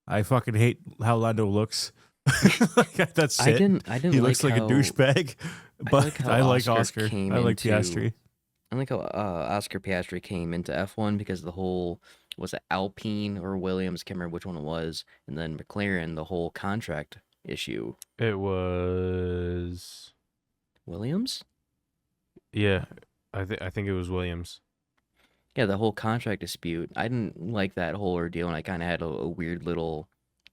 I fucking hate how Lando looks. That's I it. didn't He like looks like a how- douchebag, I but like how I like Oscar Oscar. came I like into- Piastri. I think how Oscar Piastri came into F1 because the whole, was it Alpine or Williams? Can't remember which one it was. And then McLaren, the whole contract issue. It was Williams? yeah. I think it was Williams. Yeah, the whole contract dispute. I didn't like that whole ordeal, and I kind of had a weird little,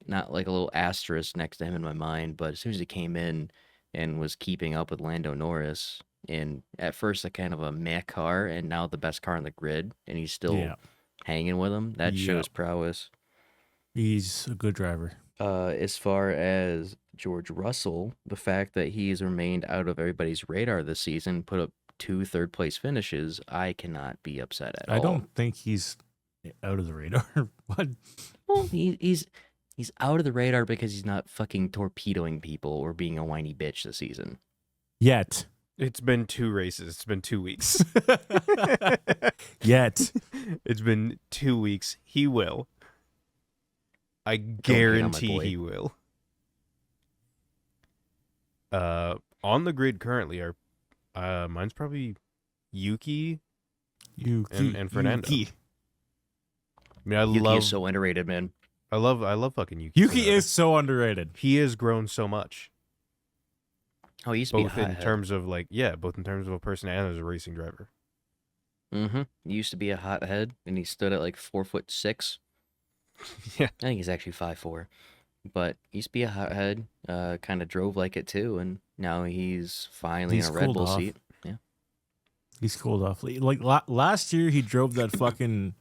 not like a little asterisk next to him in my mind. But as soon as he came in and was keeping up with Lando Norris, and at first a kind of a meh car, and now the best car on the grid, and he's still Yeah. hanging with him, that Yeah. shows prowess. He's a good driver. As far as George Russell, the fact that he's remained out of everybody's radar this season, put up 2 third-place finishes, I cannot be upset at all. I don't think he's out of the radar. What? Well, he's out of the radar because he's not fucking torpedoing people or being a whiny bitch this season. Yet. It's been 2 races. It's been 2 weeks. Yet. It's been 2 weeks. He will. I hate on my guarantee boy. he will. On the grid currently are mine's probably Yuki and Fernando. Yuki. I mean, I Yuki love is so underrated, man. I love fucking Yuki. Yuki Tsunoda. is so underrated. He has grown so much, Oh, he used to be a both in hothead. terms of both in terms of a person and as a racing driver. Mm-hmm. He used to be a hothead, and he stood at like 4'6". Yeah. I think he's actually 5'4", but he used to be a hothead. Kind of drove like it too, and now he's finally He's in a Red cooled Bull off. seat. Yeah. He's cooled off. Like last year, he drove that fucking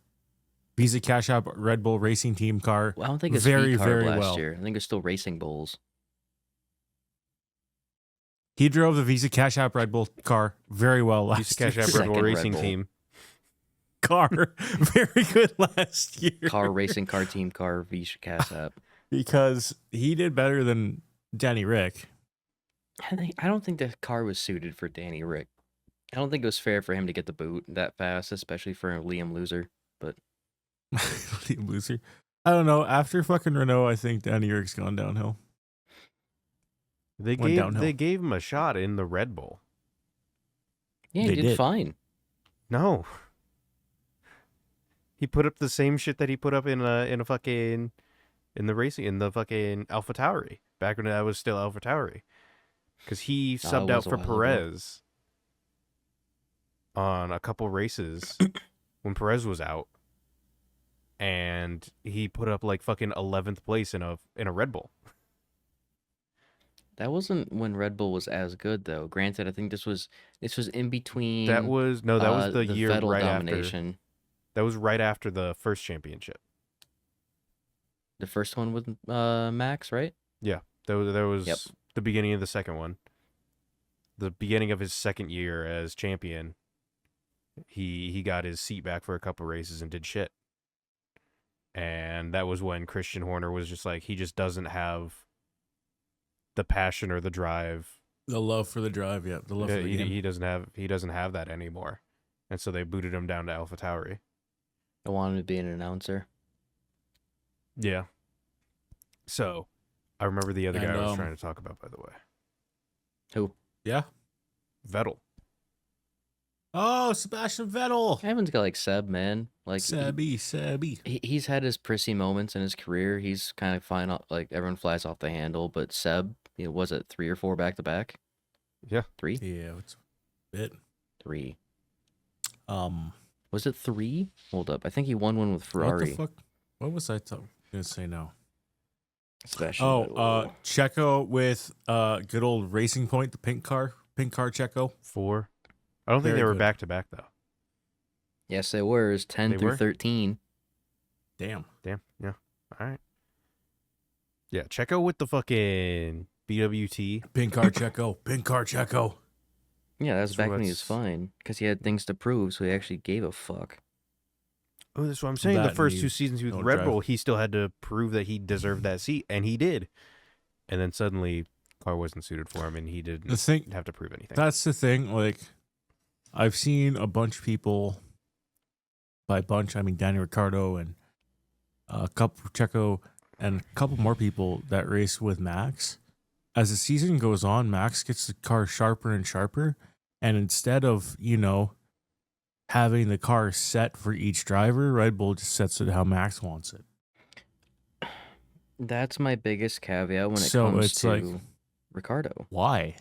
Visa Cash App Red Bull Racing Team car. Well, I don't think it's Very, V carb very last well. year. I think it's still Racing Bulls. He drove the Visa Cash App Red Bull car very well last Visa Cash year. App Red Bull Second Red Racing Bull. Team. Car very good last year. Car racing car team car Visha Cass app. Because he did better than Danny Rick. I don't think the car was suited for Danny Rick. I don't think it was fair for him to get the boot that fast, especially for a Liam Loser. But Liam Loser. I don't know. After fucking Renault, I think Danny Rick's gone downhill. They Went downhill. gave him a shot in the Red Bull. yeah, They he did did. fine. No. He put up the same shit that he put up in the fucking AlphaTauri back when I was still AlphaTauri, because he subbed out was a for while ago. Perez on a couple races when Perez was out, and he put up like fucking 11th place in a Red Bull. That wasn't when Red Bull was as good though. Granted, I think this was in between. That was the year Vettel right after. domination. That was right after the first championship. The first one with Max, right? There was Yep. the beginning of the second one. The beginning of his second year as champion. He got his seat back for a couple races and did shit. And that was when Christian Horner was just like, he just doesn't have the passion or the drive. The love for the drive, yeah. The love for the game. He doesn't have that anymore. And so they booted him down to AlphaTauri. I wanted to be an announcer. Yeah. So I remember the other guy And, I was trying to talk about, by the way. Who? Yeah. Vettel. Oh, Sebastian Vettel. Evan's got like Seb, man. Like Sebby. he's had his prissy moments in his career. He's kind of fine. Like everyone flies off the handle, but Seb, was it 3 or 4 back to back? Yeah. 3. Yeah, it's a bit. 3. Um, Was it 3? Hold up. I think he won one with Ferrari. What the fuck? What was I gonna say now? Sebastian Oh, Vettel. Checo with good old Racing Point, the pink car Checo. 4. I don't think Very they were good. back to back though. Yes, they were. It was 10 They through were? 13. Damn. Damn. Yeah. All right. Yeah. Checo with the fucking BWT. Pink car Checo. Pink car Checo. Yeah, that was So back when he was that's- fine because he had things to prove, so he actually gave a fuck. Oh, that's what I'm saying. That The and first he 2 seasons with don't Red drive. Bull, he still had to prove that he deserved that seat, and he did. And then suddenly, car wasn't suited for him, and he The didn't thing have to prove anything. That's the thing. Like, I've seen a bunch of people. By bunch, I mean Danny Ricciardo and a couple Checo and a couple more people that race with Max. As the season goes on, Max gets the car sharper and sharper, and instead of having the car set for each driver. Red Bull just sets it how Max wants it. That's my biggest caveat when it So comes it's like, to Ricardo. why?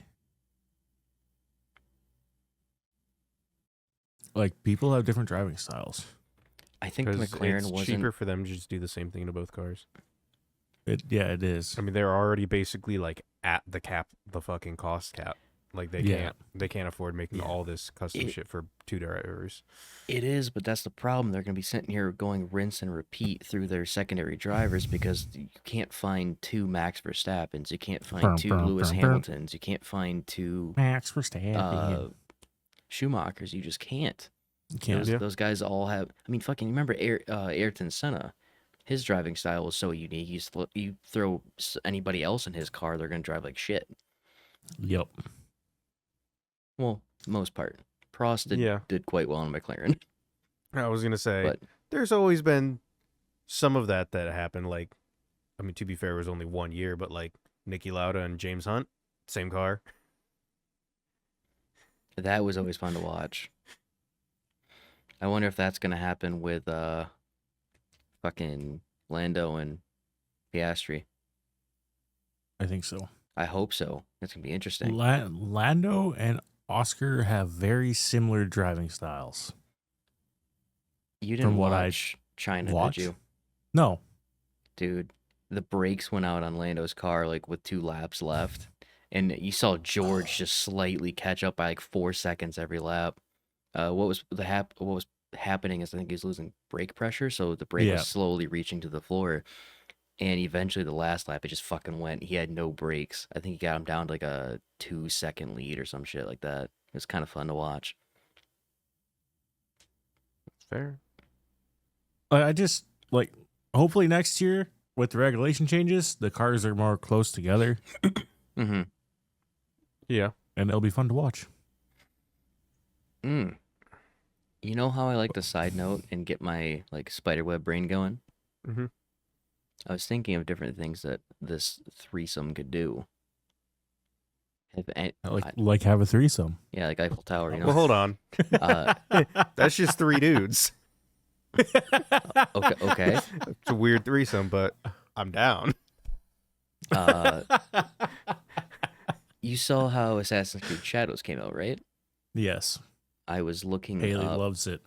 Like, people have different driving styles. I think Because McLaren it's wasn't. cheaper for them to just do the same thing to both cars. It is. I mean, they're already basically like at the cap, the fucking cost cap. Like Yeah. they can't afford making Yeah. all this custom It- shit for 2 drivers. It is, but that's the problem. They're going to be sitting here going rinse and repeat through their secondary drivers because you can't find 2 Max Verstappens. You can't find 2 Lewis Hamiltons. You can't find 2 Max Verstappen. Schumachers. You just can't. You can't. Those guys all have. I mean, fucking. Remember Ayrton Senna? His driving style was so unique. You throw anybody else in his car, they're gonna drive like shit. Yep. Well, most part. Prost Yeah. did quite well in McLaren. I was gonna say, But- there's always been some of that happened. Like, I mean, to be fair, it was only 1 year, but like Niki Lauda and James Hunt, same car. That was always fun to watch. I wonder if that's gonna happen with fucking Lando and Piastri. I think so. I hope so. That's gonna be interesting. Lando and Oscar have very similar driving styles. You didn't from what I watch China, watch? did you? No. Dude, the brakes went out on Lando's car like with 2 laps left, and you saw George just slightly catch up by like 4 seconds every lap. What was happening is I think he was losing brake pressure, so the brake Yeah. was slowly reaching to the floor, and eventually the last lap it just fucking went. He had no brakes. I think he got him down to like a 2-second lead or some shit like that. It was kind of fun to watch. Fair. I just, like, hopefully next year with the regulation changes, the cars are more close together Mm-hmm. Yeah. and it'll be fun to watch. You know how I like to side note and get my like spiderweb brain going? Mhm. I was thinking of different things that this threesome could do. Like have a threesome. Yeah, like Eiffel Tower, you know. Well, hold on. Uh, That's just 3 dudes. okay. It's a weird threesome, but I'm down. You saw how Assassin's Creed Shadows came out, right? Yes. I was looking Haley up. loves it.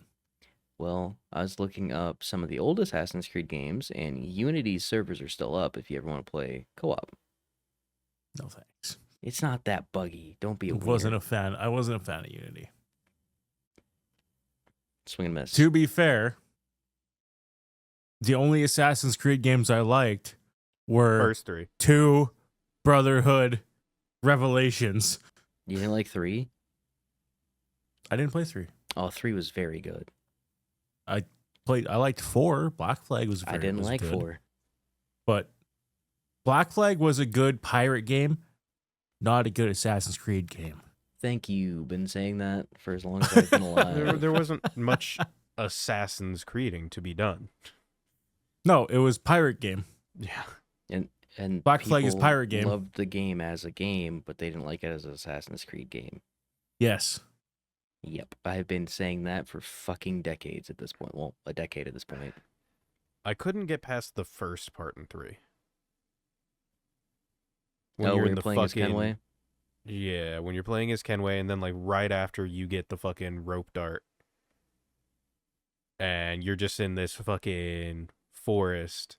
Well, I was looking up some of the old Assassin's Creed games, and Unity's servers are still up if you ever want to play co-op. No thanks. It's not that buggy. Don't be a I weird. wasn't a fan of Unity. Swing and miss. To be fair, the only Assassin's Creed games I liked were First 3. 2, Brotherhood, Revelations. You didn't like 3? I didn't play 3. Oh, 3 was very good. I liked 4. Black Flag was I didn't like good. 4. But Black Flag was a good pirate game, not a good Assassin's Creed game. Thank you. Been saying that for as long as I've been alive. There wasn't much Assassin's Creeding to be done. No, it was pirate game. Yeah. And Black Flag is people pirate game. Loved the game as a game, but they didn't like it as an Assassin's Creed game. Yes. Yep, I've been saying that for fucking decades at this point. Well, a decade at this point. I couldn't get past the first part in 3. When you're playing as Kenway? Yeah, when you're playing as Kenway, and then like right after you get the fucking rope dart, and you're just in this fucking forest,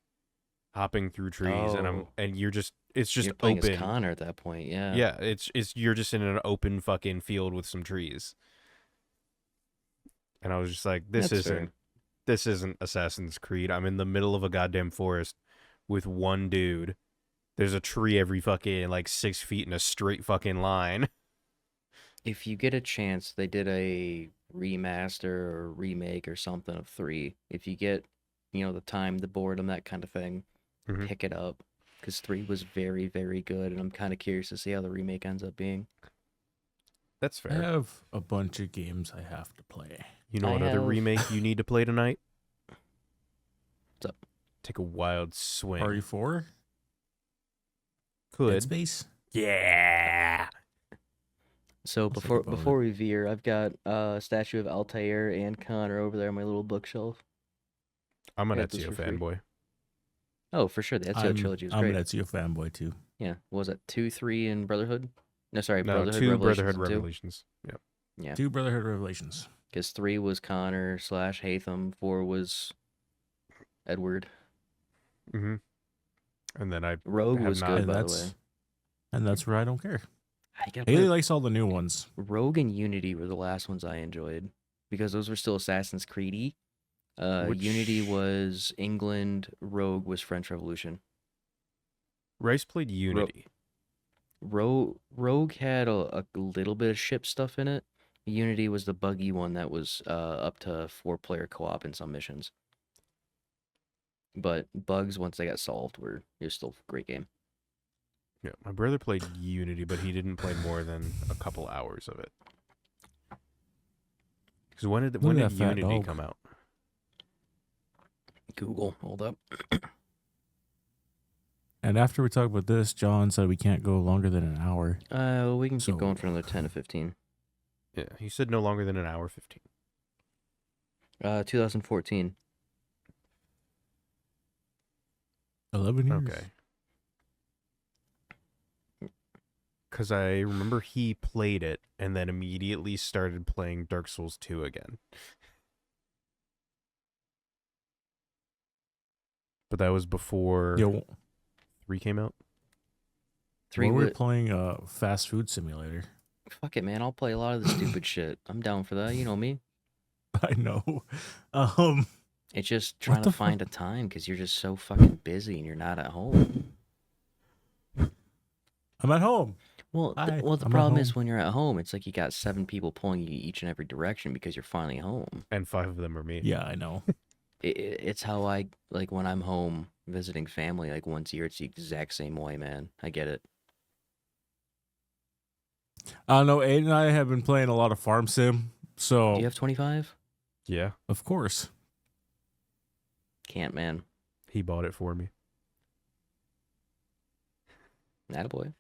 hopping through trees, and you're just it's just You're playing open. as Connor at that point, yeah. Yeah, it's you're just in an open fucking field with some trees, and I was just like, this That's fair. isn't Assassin's Creed. I'm in the middle of a goddamn forest with one dude. There's a tree every fucking like 6 feet in a straight fucking line. If you get a chance, they did a remaster or remake or something of 3. If you get, the time, the boredom, that kind of thing, Mhm. pick it up. Because 3 was very, very good, and I'm kind of curious to see how the remake ends up being. That's I fair. have a bunch of games I have to play. You know I what other have- remake you need to play tonight? What's up? Take a wild swing. RE4? Dead Could. Space? Yeah. So I'll think about before we veer, I've got a statue of Altair and Connor over there on my little bookshelf. I'm an I got this Ezio for free. fanboy. Oh, for sure. The Ezio trilogy was I'm great. an Ezio fanboy too. Yeah. What was that 2, 3, and Brotherhood? No, sorry, No, Brotherhood 2 Revelations Brotherhood and 2. Revelations. Yep. Yeah. 2 Brotherhood Revelations. Because 3 was Connor / Hatham. 4 was Edward. Mm-hmm. And then I Rogue have was not. good, And by the that's way. and that's where I don't care. I gotta Haley play likes all the new ones. Rogue and Unity were the last ones I enjoyed because those were still Assassin's Creed-y. Unity Which- was England. Rogue was French Revolution. Rice played Unity. Rogue had a little bit of ship stuff in it. Unity was the buggy one that was up to 4-player co-op in some missions. But bugs, once they got solved, it was still a great game. Yeah, my brother played Unity, but he didn't play more than a couple hours of it. Because when did at Unity that fat dog. come out? Google, hold up. And after we talk about this, John said we can't go longer than an hour. We can keep So- going for another 10 to 15. Yeah, he said no longer than an hour 15. 2014. 11 years. Okay. Because I remember he played it and then immediately started playing Dark Souls 2 again. But that was before Yeah, 3 came out. 3 we're was... playing a fast food simulator. Fuck it, man. I'll play a lot of the stupid shit. I'm down for that. You know me. I know. It's just trying to the fuck? find a time because you're just so fucking busy and you're not at home. I'm at home. Well, Hi, the I'm at problem is home. when you're at home, it's like you got 7 people pulling you each and every direction because you're finally home. And 5 of them are me. Yeah, I know. It's how I, like, when I'm home visiting family, like, once a year, it's the exact same way, man. I get it. I don't know. Aidan and I have been playing a lot of Farm Sim. So, Do you have 25? Yeah, of course. Can't, man. he bought it for me. Attaboy.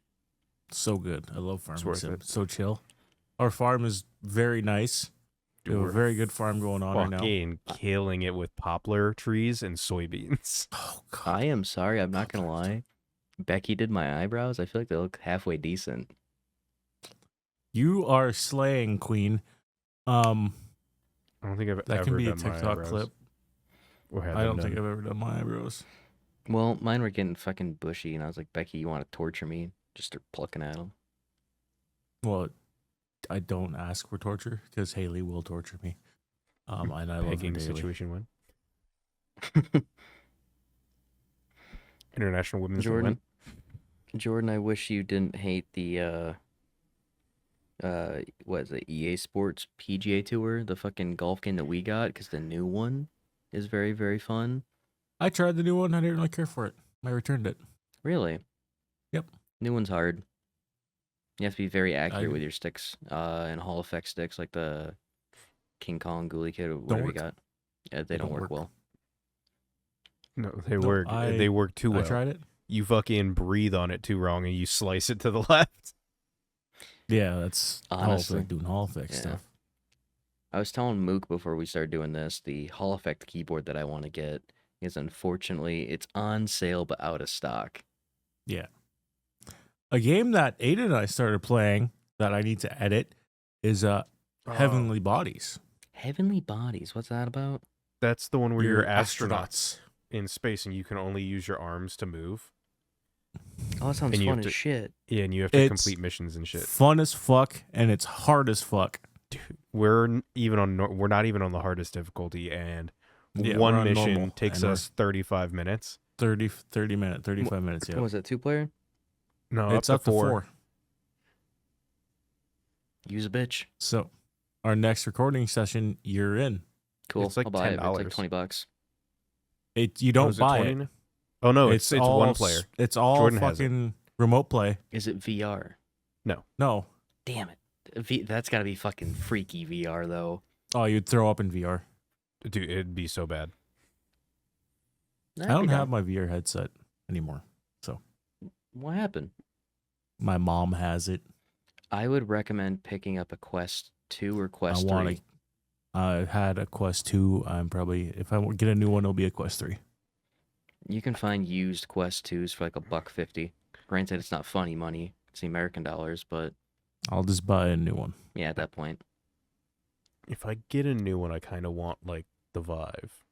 So good. I love It's Farm worth Sim. it. So chill. Our farm is very nice. We have a We're very good farm going on right now. fucking killing it with poplar trees and soybeans. Oh, God. I am sorry, I'm not gonna lie. Becky did my eyebrows. I feel like they look halfway decent. You are slaying, Queen. I don't think I've That ever can be a done my TikTok eyebrows. clip. Or had I them don't think done. I've ever done my eyebrows. Well, mine were getting fucking bushy, and I was like, Becky, you want to torture me? Just start plucking at them. Well, I don't ask for torture because Haley will torture me. And I love her Pegging daily. situation win. International Women's Day Jordan, win. Jordan, I wish you didn't hate the what is it, EA Sports PGA Tour, the fucking golf game that we got, because the new one is very, very fun. I tried the new one. I didn't really care for it. I returned it. Really? Yep. New one's hard. You have to be very accurate I- with your sticks, and Hall effect sticks like the King Kong Ghoulie Kid or whatever you work. got. Yeah, they don't work well. No, they No, work. They work too well. I tried it. You fucking breathe on it too wrong, and you slice it to the left. Yeah, that's Honestly. doing Hall effect Yeah. stuff. I was telling Mook before we started doing this, the Hall effect keyboard that I want to get is unfortunately it's on sale but out of stock. Yeah. A game that Aidan and I started playing that I need to edit is Heavenly Bodies. Heavenly Bodies, what's that about? That's the one where you're astronauts astronauts. in space, and you can only use your arms to move. Oh, that sounds And you fun have as to- shit. Yeah, and you have to It's complete missions and shit. Fun as fuck, and it's hard as fuck. We're not even on the hardest difficulty, and Yeah, one we're on mission normal, takes and we're- us 35 minutes. 35 minutes, yeah. What was that, 2-player? No, It's up up to to 4. 4. Use a bitch. So, our next recording session, you're in. Cool. It's like I'll buy it. It's like $10. $20. You don't is it buy 20 it. now? Oh no, it's all one player. It's all Jordan has it. fucking remote play. Is it VR? No. Damn it. That's got to be fucking freaky VR, though. Oh, you'd throw up in VR. Dude, it'd be so bad. I don't have my VR headset anymore. What happened? My mom has it. I would recommend picking up a Quest 2 or Quest 3. I had a Quest 2. I'm probably, if I get a new one, it'll be a Quest 3. You can find used Quest 2s for like $1.50. Granted, it's not funny money. It's the American dollars, but I'll just buy a new one. yeah, at that point. If I get a new one, I kind of want like the Vive.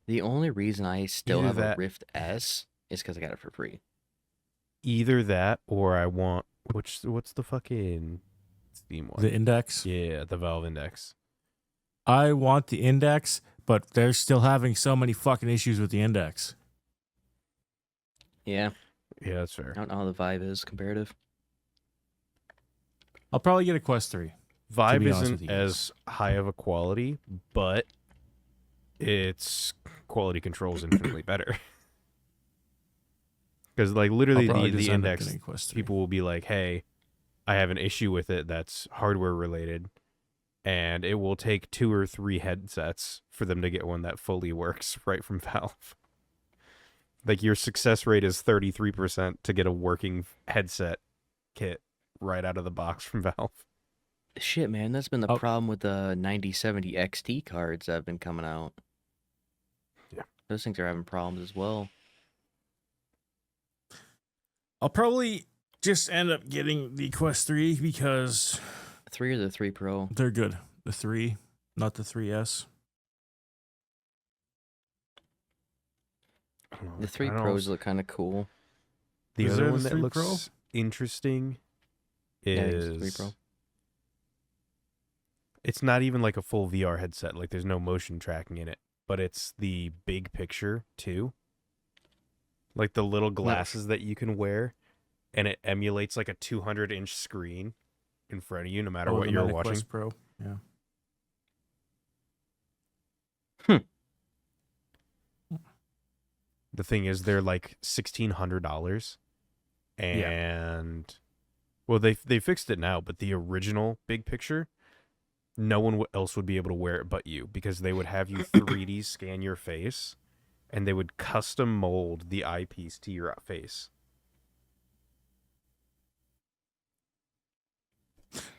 The only reason I still Either have a that- Rift S is because I got it for free. Either that, or I want what's the fucking Steam one? The Index. Yeah, the Valve Index. I want the Index, but they're still having so many fucking issues with the Index. Yeah, Yeah, that's fair. I don't know how the Vive is comparative. I'll probably get a Quest 3. Vive be honest with isn't you. as high of a quality, but its quality control is infinitely better. Because like literally I'll probably the just end up Index, getting a Quest 3. people will be like, "Hey, I have an issue with it that's hardware related," and it will take 2 or 3 headsets for them to get one that fully works right from Valve. Like your success rate is 33% to get a working headset kit right out of the box from Valve. Shit, man, that's been the Oh. problem with the 9070 XT cards that have been coming out. Yeah. Those things are having problems as well. I'll probably just end up getting the Quest 3 because 3 or the 3 Pro. they're good. The 3, not the 3S. I don't know. The 3 I don't- Pros look kind of cool. The Is other there one the that 3 looks Pro? interesting Yeah, I think it's the 3 is Pro. it's not even like a full VR headset. Like there's no motion tracking in it, but it's the big picture too. Like the little glasses that you can wear, and it emulates like a 200-inch screen in front of you, no matter what the you're Meta watching. Quest Pro. Yeah. The thing is, they're like $1,600, and well, they fixed it now, but the original big picture, no one else would be able to wear it but you, because they would have you 3D scan your face, and they would custom mold the eyepiece to your face.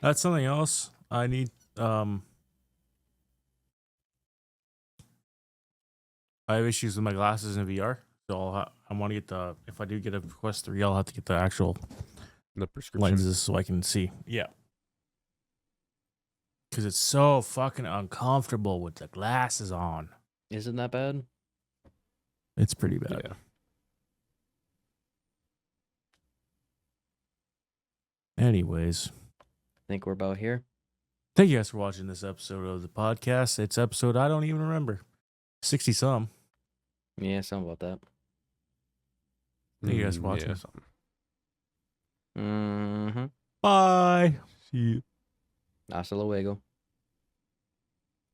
That's something else. I need I have issues with my glasses in VR, so I want to get the. If I do get a Quest 3, I'll have to get the actual The prescription. lenses so I can see. Yeah, because it's so fucking uncomfortable with the glasses on. Isn't that bad? It's pretty bad. Yeah. Anyways, Think we're about here. thank you guys for watching this episode of the podcast. It's episode I don't even remember, 60 some. Yeah, something about that. Thank you guys for Yeah, watching. something. Mm-hmm. Bye. See you. Hasta luego.